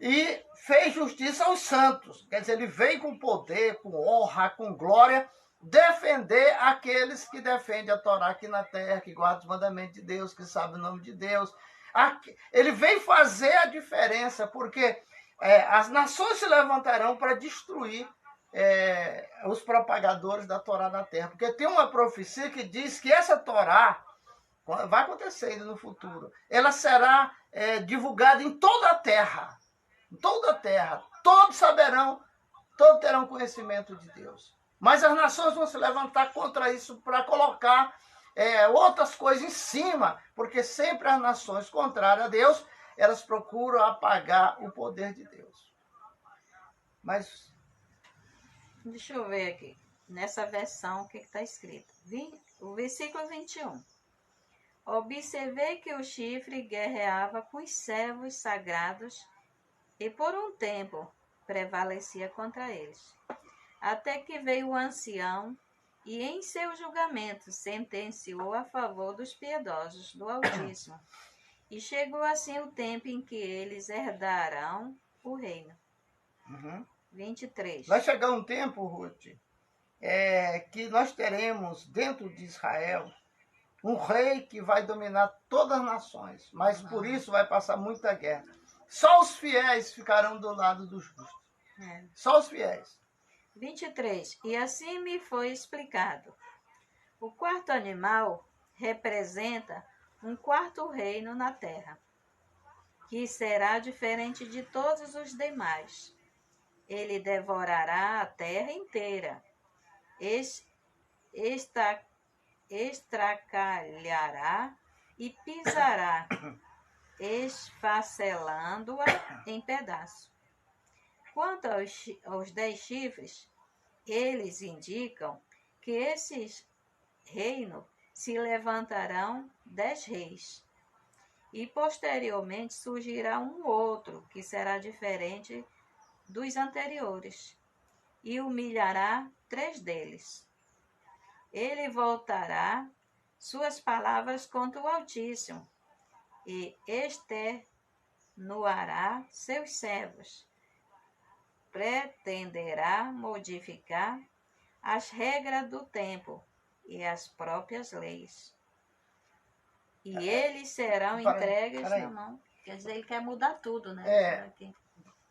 e fez justiça aos santos. Quer dizer, ele veio com poder, com honra, com glória, defender aqueles que defendem a Torá aqui na terra, que guardam os mandamentos de Deus, que sabem o nome de Deus. Ele veio fazer a diferença, porque as nações se levantarão para destruir os propagadores da Torá na terra. Porque tem uma profecia que diz que essa Torá vai acontecer ainda no futuro. Ela será divulgada em toda a terra. Em toda a terra. Todos saberão, todos terão conhecimento de Deus. Mas as nações vão se levantar contra isso para colocar outras coisas em cima, porque sempre as nações contrárias a Deus, elas procuram apagar o poder de Deus. Mas deixa eu ver aqui, nessa versão, o que está escrito. O versículo 21. Observei que o chifre guerreava com os servos sagrados e por um tempo prevalecia contra eles. Até que veio o ancião e em seu julgamento sentenciou a favor dos piedosos do Altíssimo. E chegou assim o tempo em que eles herdarão o reino. 23. Vai chegar um tempo, Ruth, que nós teremos dentro de Israel um rei que vai dominar todas as nações, mas por isso vai passar muita guerra. Só os fiéis ficarão do lado dos justos. Só os fiéis. 23. E assim me foi explicado. O quarto animal representa um quarto reino na terra, que será diferente de todos os demais. Ele devorará a terra inteira, estracalhará e pisará, esfacelando-a em pedaços. Quanto aos 10 chifres, eles indicam que esses reinos se levantarão 10 reis, e posteriormente surgirá um outro que será diferente dos anteriores, e humilhará 3 deles. Ele voltará suas palavras contra o Altíssimo e extenuará seus servos. Pretenderá modificar as regras do tempo e as próprias leis. E eles serão entregues na mão. Quer dizer, ele quer mudar tudo, né?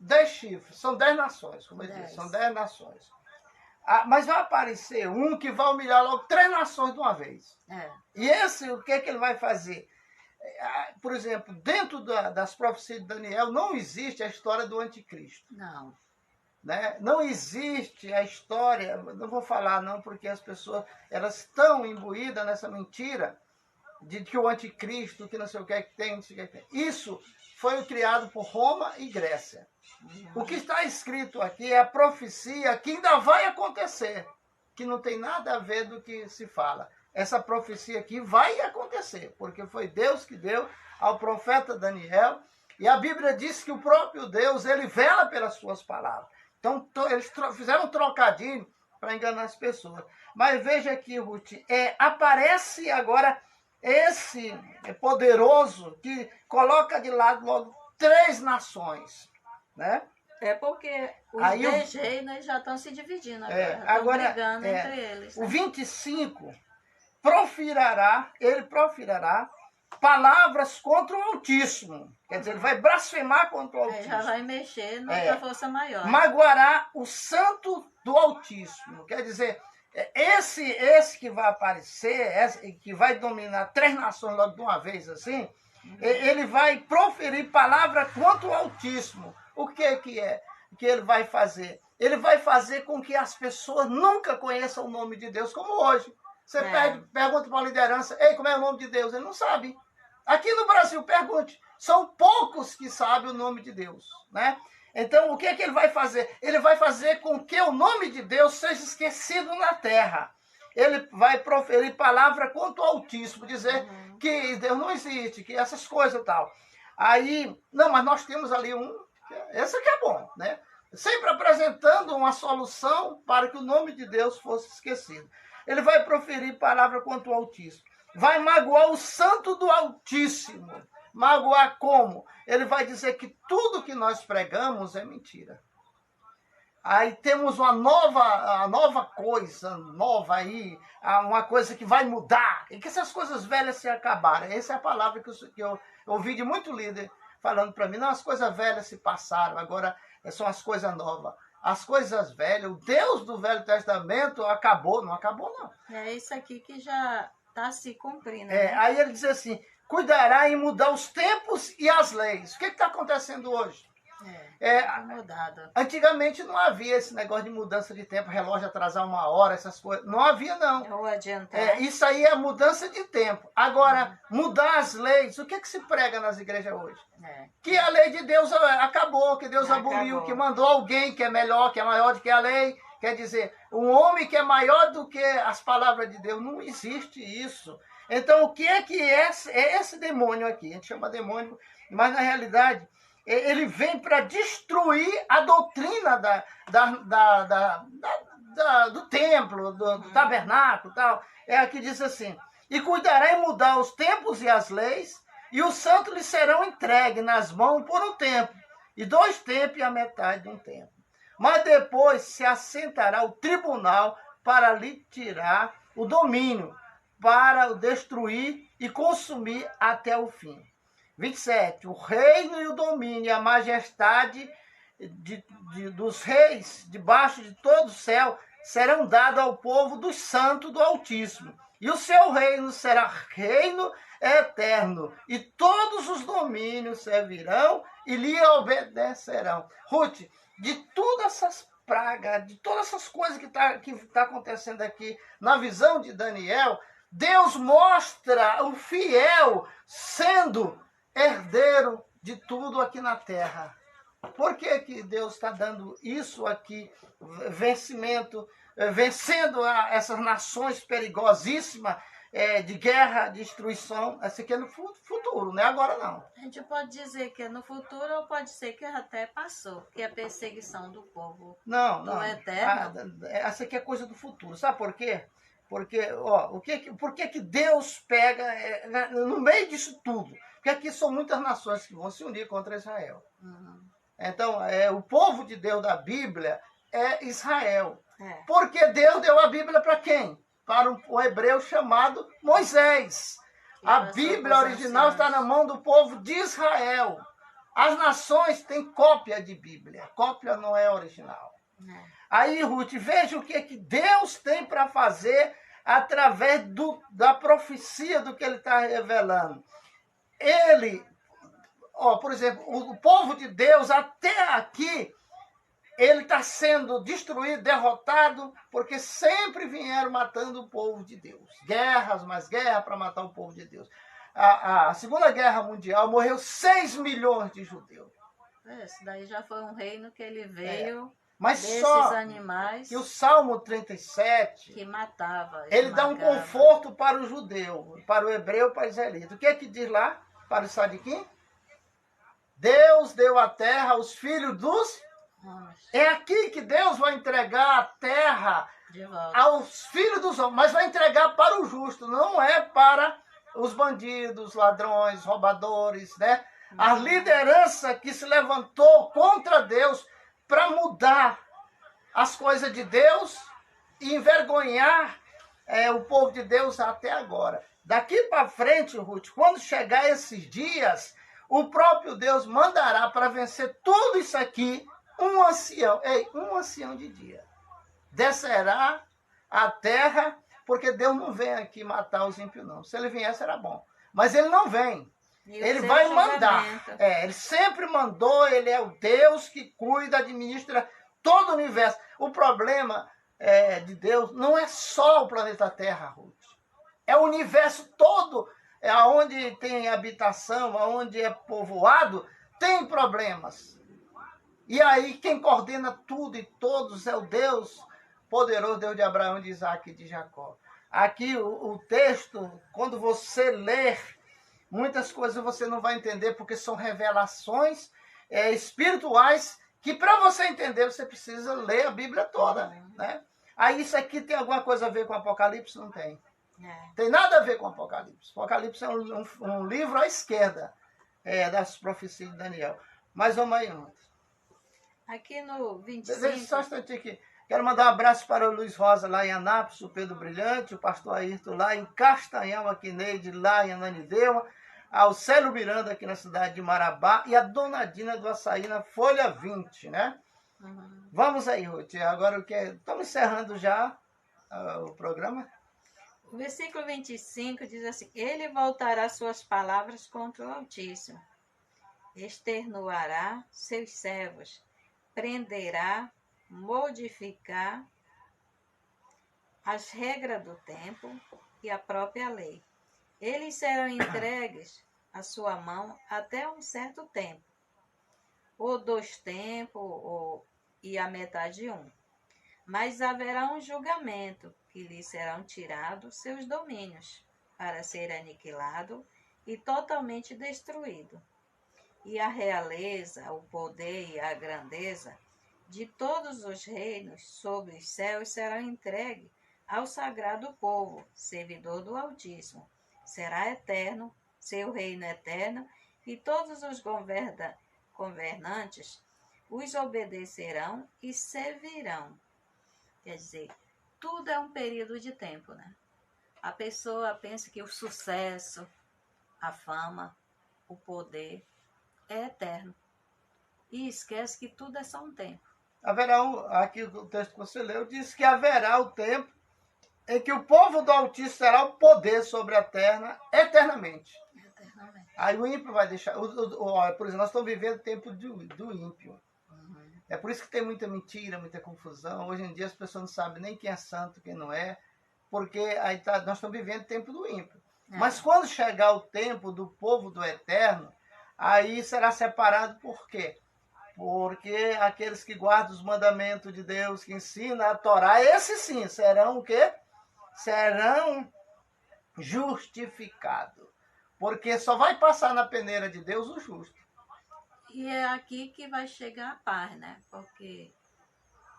10 chifres, são 10 nações, como eu disse, são 10 nações. Mas vai aparecer um que vai humilhar logo 3 nações de uma vez. E esse, o que é que ele vai fazer? Por exemplo, dentro das profecias de Daniel, não existe a história do anticristo. Não. Né? Não existe a história, não vou falar não, porque as pessoas elas estão imbuídas nessa mentira de que o anticristo, que não sei o que tem, não sei o que tem. Isso foi criado por Roma e Grécia. O que está escrito aqui é a profecia que ainda vai acontecer, que não tem nada a ver do que se fala. Essa profecia aqui vai acontecer, porque foi Deus que deu ao profeta Daniel, e a Bíblia diz que o próprio Deus, ele vela pelas suas palavras. Então, eles fizeram um trocadilho para enganar as pessoas. Mas veja aqui, Ruth, aparece agora esse poderoso que coloca de lado logo 3 nações, né? Porque os 10 reinos já estão se dividindo agora, estão brigando entre eles. Né? O 25 ele profirará palavras contra o Altíssimo. Quer dizer, ele vai blasfemar contra o Altíssimo. Já vai mexer na força maior. Magoará o santo do Altíssimo. Quer dizer, esse que vai aparecer, que vai dominar 3 nações logo de uma vez assim, ele vai proferir palavra contra o Altíssimo. O que é que ele vai fazer? Ele vai fazer com que as pessoas nunca conheçam o nome de Deus, como hoje. Você pergunta para a liderança, ei, como é o nome de Deus? Ele não sabe. Aqui no Brasil, pergunte. São poucos que sabem o nome de Deus, né? Então, o que é que ele vai fazer? Ele vai fazer com que o nome de Deus seja esquecido na terra. Ele vai proferir palavra contra o Altíssimo, dizer que Deus não existe, que essas coisas e tal. Aí, não, mas nós temos ali esse aqui é bom, né? Sempre apresentando uma solução para que o nome de Deus fosse esquecido. Ele vai proferir palavra contra o Altíssimo. Vai magoar o santo do Altíssimo. Magoar como? Ele vai dizer que tudo que nós pregamos é mentira. Aí temos uma nova coisa, nova aí, uma coisa que vai mudar, e que essas coisas velhas se acabaram. Essa é a palavra que eu ouvi de muito líder falando para mim. Não, as coisas velhas se passaram, agora são as coisas novas. As coisas velhas, o Deus do Velho Testamento acabou, não acabou não. É isso aqui que já está se cumprindo. Né? Aí ele diz assim, cuidará em mudar os tempos e as leis. O que está acontecendo hoje? Mudado. Antigamente não havia esse negócio de mudança de tempo, relógio atrasar 1 hora, essas coisas. Não havia, não. Ou adiantar. Isso aí é mudança de tempo. Agora, mudar as leis, o que se prega nas igrejas hoje? Que a lei de Deus acabou, que Deus aboliu, que mandou alguém que é melhor, que é maior do que a lei. Quer dizer, um homem que é maior do que as palavras de Deus. Não existe isso. Então, o que é esse demônio aqui? A gente chama demônio, mas na realidade ele vem para destruir a doutrina do templo, do tabernáculo e tal. Aqui diz assim, e cuidará em mudar os tempos e as leis, e os santos lhe serão entregues nas mãos por um tempo, e 2 tempos e a metade de um tempo. Mas depois se assentará o tribunal para lhe tirar o domínio, para o destruir e consumir até o fim. 27. O reino e o domínio e a majestade dos reis debaixo de todo o céu serão dados ao povo dos santos do Altíssimo. E o seu reino será reino eterno. E todos os domínios servirão e lhe obedecerão. Ruth, de todas essas pragas, de todas essas coisas que tá acontecendo aqui, na visão de Daniel, Deus mostra o fiel sendo herdeiro de tudo aqui na terra. Por que Deus está dando isso aqui, vencendo essas nações perigosíssimas de guerra, destruição? Essa aqui é no futuro, não é agora não. A gente pode dizer que é no futuro ou pode ser que até passou, que é a perseguição do povo não, eterno. Essa aqui é coisa do futuro. Sabe por quê? Porque, por que Deus pega no meio disso tudo? Porque aqui são muitas nações que vão se unir contra Israel. Uhum. Então, o povo de Deus da Bíblia é Israel. Porque Deus deu a Bíblia para quem? Para um hebreu chamado Moisés. A Bíblia original está na mão do povo de Israel. As nações têm cópia de Bíblia. Cópia não é original. Aí, Ruth, veja o que Deus tem para fazer através da profecia do que ele está revelando. Por exemplo, o povo de Deus até aqui, ele está sendo destruído, derrotado, porque sempre vieram matando o povo de Deus. Guerras, mais guerra para matar o povo de Deus. A Segunda Guerra Mundial morreu 6 milhões de judeus. Esse daí já foi um reino que ele veio... Mas desses só animais que o Salmo 37, que matava, ele dá um conforto para o judeu, para o hebreu, para o israelita. O que é que diz lá para o sadiquim? Deus deu a terra aos filhos dos... É aqui que Deus vai entregar a terra aos filhos dos homens, mas vai entregar para o justo, não é para os bandidos, ladrões, roubadores, né? A liderança que se levantou contra Deus para mudar as coisas de Deus e envergonhar o povo de Deus até agora. Daqui para frente, Ruth, quando chegar esses dias, o próprio Deus mandará para vencer tudo isso aqui um ancião de dia. Descerá a terra, porque Deus não vem aqui matar os ímpios, não. Se ele viesse, era bom. Mas ele não vem. Ele vai mandar. Ele sempre mandou, ele é o Deus que cuida, administra todo o universo. O problema de Deus não é só o planeta Terra, Ruth. É o universo todo, onde tem habitação, onde é povoado, tem problemas. E aí quem coordena tudo e todos é o Deus poderoso, Deus de Abraão, de Isaac e de Jacó. Aqui o texto, quando você ler, muitas coisas você não vai entender, porque são revelações espirituais que para você entender, você precisa ler a Bíblia toda. Né? Aí isso aqui tem alguma coisa a ver com Apocalipse? Não tem. Tem nada a ver com Apocalipse. Apocalipse é um livro à esquerda. das profecias de Daniel. Mas vamos aí, irmãos. Aqui no Deixa 25, só um instantinho aqui. Quero mandar um abraço para o Luiz Rosa lá em Anápolis, o Pedro Brilhante, o pastor Ayrton lá em Castanhal, aqui Neide lá em Ananindeua, ao Célio Miranda aqui na cidade de Marabá e a Dona Dina do Açaí na Folha 20, né? uhum. Vamos aí, Ruth. Agora o que estamos encerrando já o programa. O versículo 25 diz assim: Ele voltará suas palavras contra o Altíssimo, externuará seus servos, prenderá, modificar as regras do tempo e a própria lei. Eles serão entregues à sua mão até um certo tempo, ou 2 tempos, e a metade de 1. Mas haverá um julgamento, que lhe serão tirados seus domínios, para ser aniquilado e totalmente destruído. E a realeza, o poder e a grandeza de todos os reinos sobre os céus serão entregues ao sagrado povo, servidor do Altíssimo. Será eterno, seu reino eterno, e todos os governantes os obedecerão e servirão. Quer dizer, tudo é um período de tempo, né? A pessoa pensa que o sucesso, a fama, o poder é eterno. E esquece que tudo é só um tempo. Haverá aqui o texto que você leu diz que haverá o tempo em que o povo do Altíssimo terá o poder sobre a terra eternamente. Eternamente. Aí o ímpio vai deixar. Por exemplo, nós estamos vivendo o tempo do ímpio. Uhum. É por isso que tem muita mentira, muita confusão. Hoje em dia as pessoas não sabem nem quem é santo, quem não é, porque aí nós estamos vivendo o tempo do ímpio. Mas quando chegar o tempo do povo do eterno, aí será separado por quê? Porque aqueles que guardam os mandamentos de Deus, que ensinam a Torá, esses sim serão o quê? Serão justificados. Porque só vai passar na peneira de Deus o justo. E é aqui que vai chegar a paz, né? Porque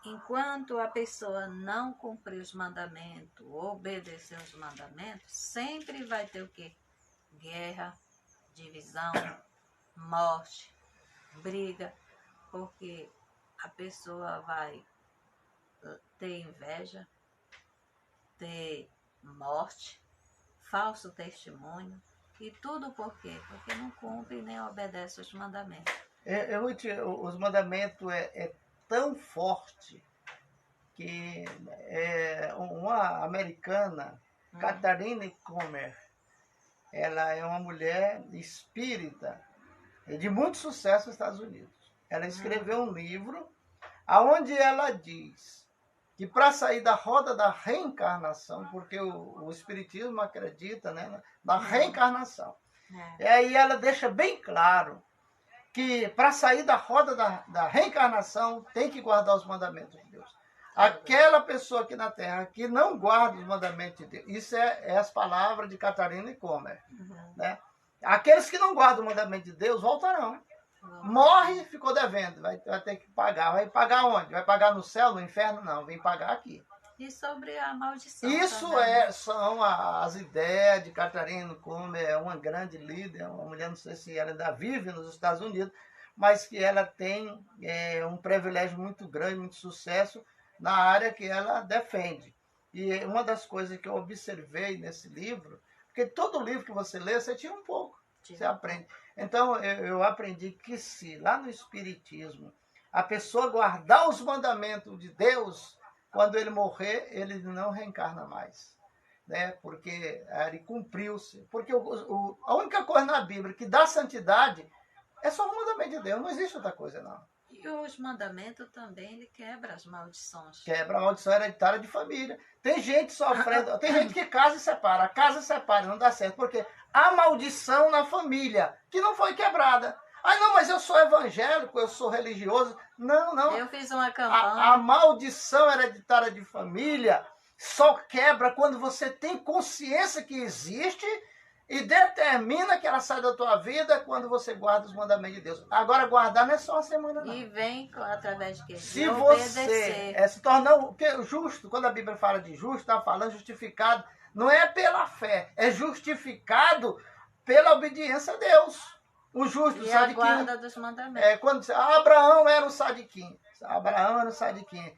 enquanto a pessoa não cumprir os mandamentos, obedecer os mandamentos, sempre vai ter o quê? Guerra, divisão, morte, briga, porque a pessoa vai ter inveja, ter morte, falso testemunho, e tudo por quê? Porque não cumpre nem obedece os mandamentos. Os mandamentos é tão forte que uma americana, Catherine Comer, ela é uma mulher espírita de muito sucesso nos Estados Unidos. Ela escreveu um livro onde ela diz que para sair da roda da reencarnação, porque o espiritismo acredita, né, na reencarnação. E aí ela deixa bem claro que para sair da roda da reencarnação tem que guardar os mandamentos de Deus. Aquela pessoa aqui na Terra que não guarda os mandamentos de Deus, isso é as palavras de Catarina e Comer. Né? Aqueles que não guardam o mandamento de Deus voltarão. Morre e ficou devendo, vai ter que pagar. Vai pagar onde? Vai pagar no céu, no inferno? Não, vem pagar aqui. E sobre a maldição. Isso são as ideias de Catarina Comer, é uma grande líder, uma mulher, não sei se ela ainda vive nos Estados Unidos, mas que ela tem um privilégio muito grande, muito sucesso na área que ela defende. E uma das coisas que eu observei nesse livro, porque todo livro que você lê, você tira um pouco, você aprende. Então, eu aprendi que se lá no Espiritismo a pessoa guardar os mandamentos de Deus, quando ele morrer, ele não reencarna mais. Né? Porque ele cumpriu-se. Porque a única coisa na Bíblia que dá santidade é só o mandamento de Deus, não existe outra coisa, não. E os mandamentos também, ele quebra as maldições. Quebra a maldição hereditária de família. Tem gente sofrendo, tem gente que casa e separa, não dá certo. Porque há maldição na família que não foi quebrada. Ah, não, mas eu sou evangélico, eu sou religioso. Não. Eu fiz uma campanha. A maldição hereditária de família só quebra quando você tem consciência que existe e determina que ela sai da tua vida quando você guarda os mandamentos de Deus. Agora, guardar não é só uma semana, não. E vem através de quê? Se você se tornar justo, quando a Bíblia fala de justo, está falando justificado, não é pela fé, é justificado pela obediência a Deus. Um justo E a sadiquim. guarda dos mandamentos. Quando Abraão era um sadiquim. Abraão era um sadiquim.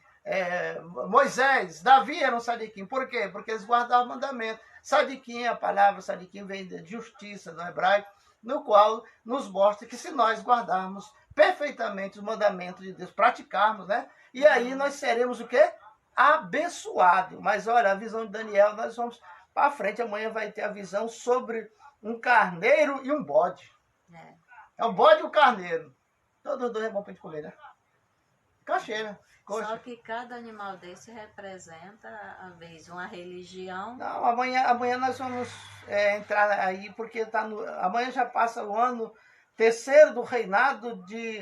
Moisés, Davi era um sadiquim. Por quê? Porque eles guardavam o mandamento. Sadiquim, a palavra sadiquim vem de justiça no hebraico, no qual nos mostra que se nós guardarmos perfeitamente os mandamentos de Deus, praticarmos, né? E aí nós seremos o quê? Abençoados. Mas olha, a visão de Daniel, nós vamos para frente. Amanhã vai ter a visão sobre um carneiro e um bode. É o bode e o carneiro. Todos dois é bom para gente comer, né? Cacheira. Coxa. Só que cada animal desse representa, às vezes, uma religião. Não, amanhã nós vamos entrar aí, porque amanhã já passa o ano terceiro do reinado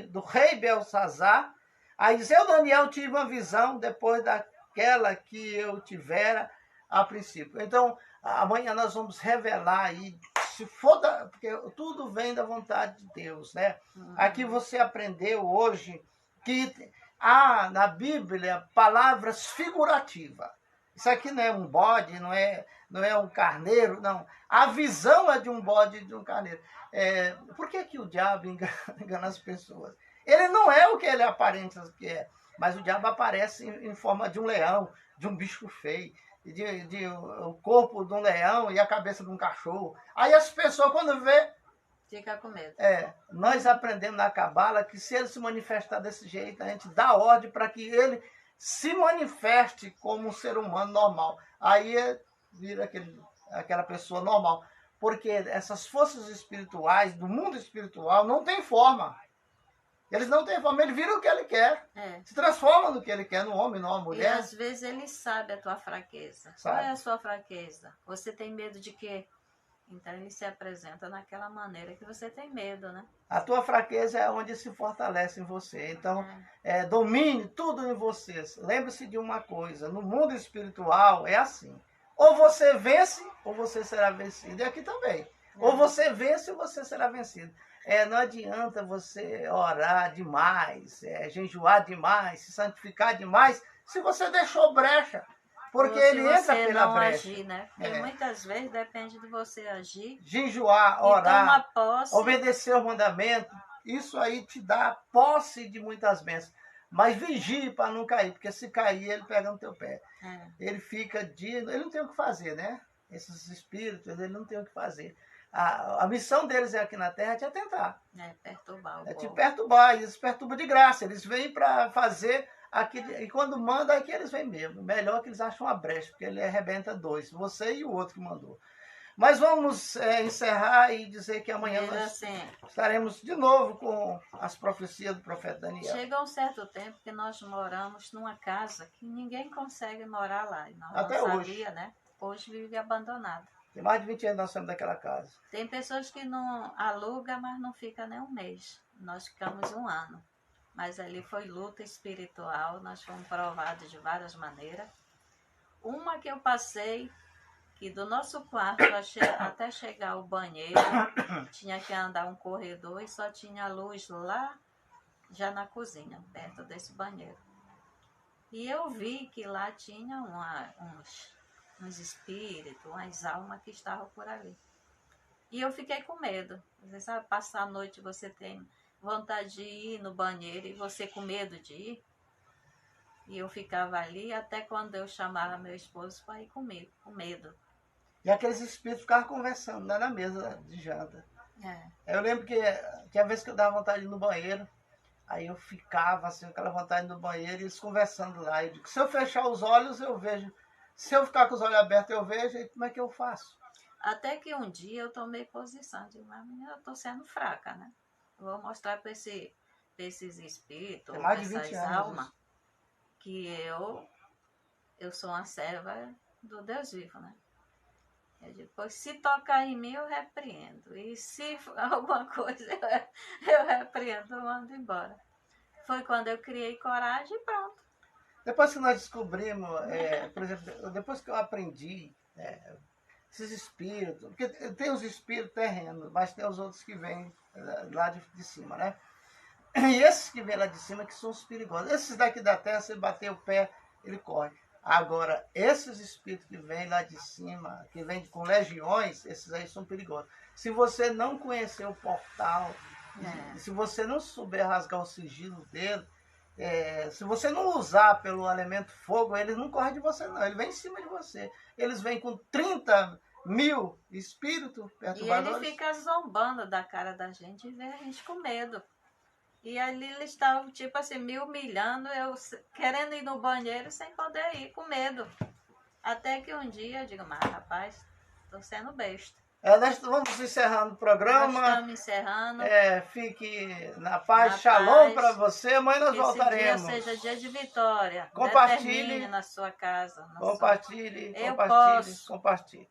do rei Belsazar. Aí eu, Daniel, tive uma visão depois daquela que eu tivera a princípio. Então, amanhã nós vamos revelar aí, se for porque tudo vem da vontade de Deus, né? Aqui você aprendeu hoje que há na Bíblia palavras figurativas. Isso aqui não é um bode, não é um carneiro, não. A visão é de um bode e de um carneiro. Por que o diabo engana as pessoas? Ele não é o que ele aparenta que é, mas o diabo aparece em forma de um leão, de um bicho feio, o corpo de um leão e a cabeça de um cachorro. Aí as pessoas, quando vê... Fica com medo. Nós aprendemos na Cabala que se ele se manifestar desse jeito, a gente dá ordem para que ele se manifeste como um ser humano normal. Aí vira aquela pessoa normal. Porque essas forças espirituais, do mundo espiritual, não têm forma. Eles não têm forma, ele vira o que ele quer. Se transforma no que ele quer, no homem, numa mulher. E às vezes ele sabe a tua fraqueza. Sabe. Qual é a sua fraqueza? Você tem medo de quê? Então ele se apresenta naquela maneira que você tem medo, né? A tua fraqueza é onde se fortalece em você. Então, domine tudo em vocês. Lembre-se de uma coisa, no mundo espiritual é assim. Ou você vence, ou você será vencido. E aqui também. Ou você vence, ou você será vencido. Não adianta você orar demais, jejuar demais, se santificar demais, se você deixou brecha. Porque ele entra pela brecha. Agir, né? Porque muitas vezes depende de você agir. Jejuar, orar, posse. Obedecer o mandamento, isso aí te dá posse de muitas bênçãos. Mas vigie para não cair, porque se cair, ele pega no teu pé. Ele fica ele não tem o que fazer, né? Esses espíritos, ele não tem o que fazer. A missão deles aqui na Terra é te atentar. Perturbar o te povo. perturbar, eles perturbam de graça. Eles vêm para fazer aquilo, e quando manda, aqui eles vêm mesmo. Melhor que eles acham uma brecha, porque ele arrebenta dois, você e o outro que mandou. Mas vamos encerrar e dizer que amanhã nós estaremos de novo com as profecias do profeta Daniel. Chega um certo tempo que nós moramos numa casa que ninguém consegue morar lá. E nós até não hoje. Sabia, né? Hoje vive abandonado. Tem mais de 20 anos nós estamos naquela casa. Tem pessoas que não alugam, mas não fica nem um mês. Nós ficamos 1 ano. Mas ali foi luta espiritual, nós fomos provados de várias maneiras. Uma que eu passei, que do nosso quarto até chegar ao banheiro, tinha que andar um corredor e só tinha luz lá, já na cozinha, perto desse banheiro. E eu vi que lá tinha uns espíritos, umas almas que estavam por ali. E eu fiquei com medo. Você sabe, passar a noite você tem vontade de ir no banheiro e você com medo de ir. E eu ficava ali até quando eu chamava meu esposo para ir comigo, com medo. E aqueles espíritos ficavam conversando lá na mesa de janta. Eu lembro que tinha vezes que eu dava vontade de ir no banheiro, aí eu ficava assim, com aquela vontade no banheiro, e eles conversando lá. Eu digo, se eu fechar os olhos, eu vejo. Se eu ficar com os olhos abertos, eu vejo, e como é que eu faço? Até que um dia eu tomei posição, digo, mas eu estou sendo fraca, né? Eu vou mostrar para esses espíritos, para essas almas, que eu sou uma serva do Deus vivo, né? Depois, se tocar em mim, eu repreendo. E se alguma coisa eu repreendo, eu mando embora. Foi quando eu criei coragem e pronto. Depois que nós descobrimos, por exemplo, depois que eu aprendi esses espíritos, porque tem os espíritos terrenos, mas tem os outros que vêm lá de cima, né? E esses que vêm lá de cima que são os perigosos. Esses daqui da terra, você bater o pé, ele corre. Agora, esses espíritos que vêm lá de cima, que vêm com legiões, esses aí são perigosos. Se você não conhecer o portal, se você não souber rasgar o sigilo dele, se você não usar pelo elemento fogo, eles não correm de você, não. Ele vem em cima de você. Eles vêm com 30.000 espíritos perturbadores. E ele fica zombando da cara da gente e vê a gente com medo. E ali eles estavam, tipo assim, me humilhando, eu querendo ir no banheiro sem poder ir, com medo. Até que um dia eu digo, mas rapaz, tô sendo besta. Nós vamos encerrando o programa. Nós estamos encerrando. Fique na paz. Shalom para você. Amanhã nós voltaremos. Que esse dia seja dia de vitória. Compartilhe. Determine na sua casa. Compartilhe. Eu posso. Compartilhe.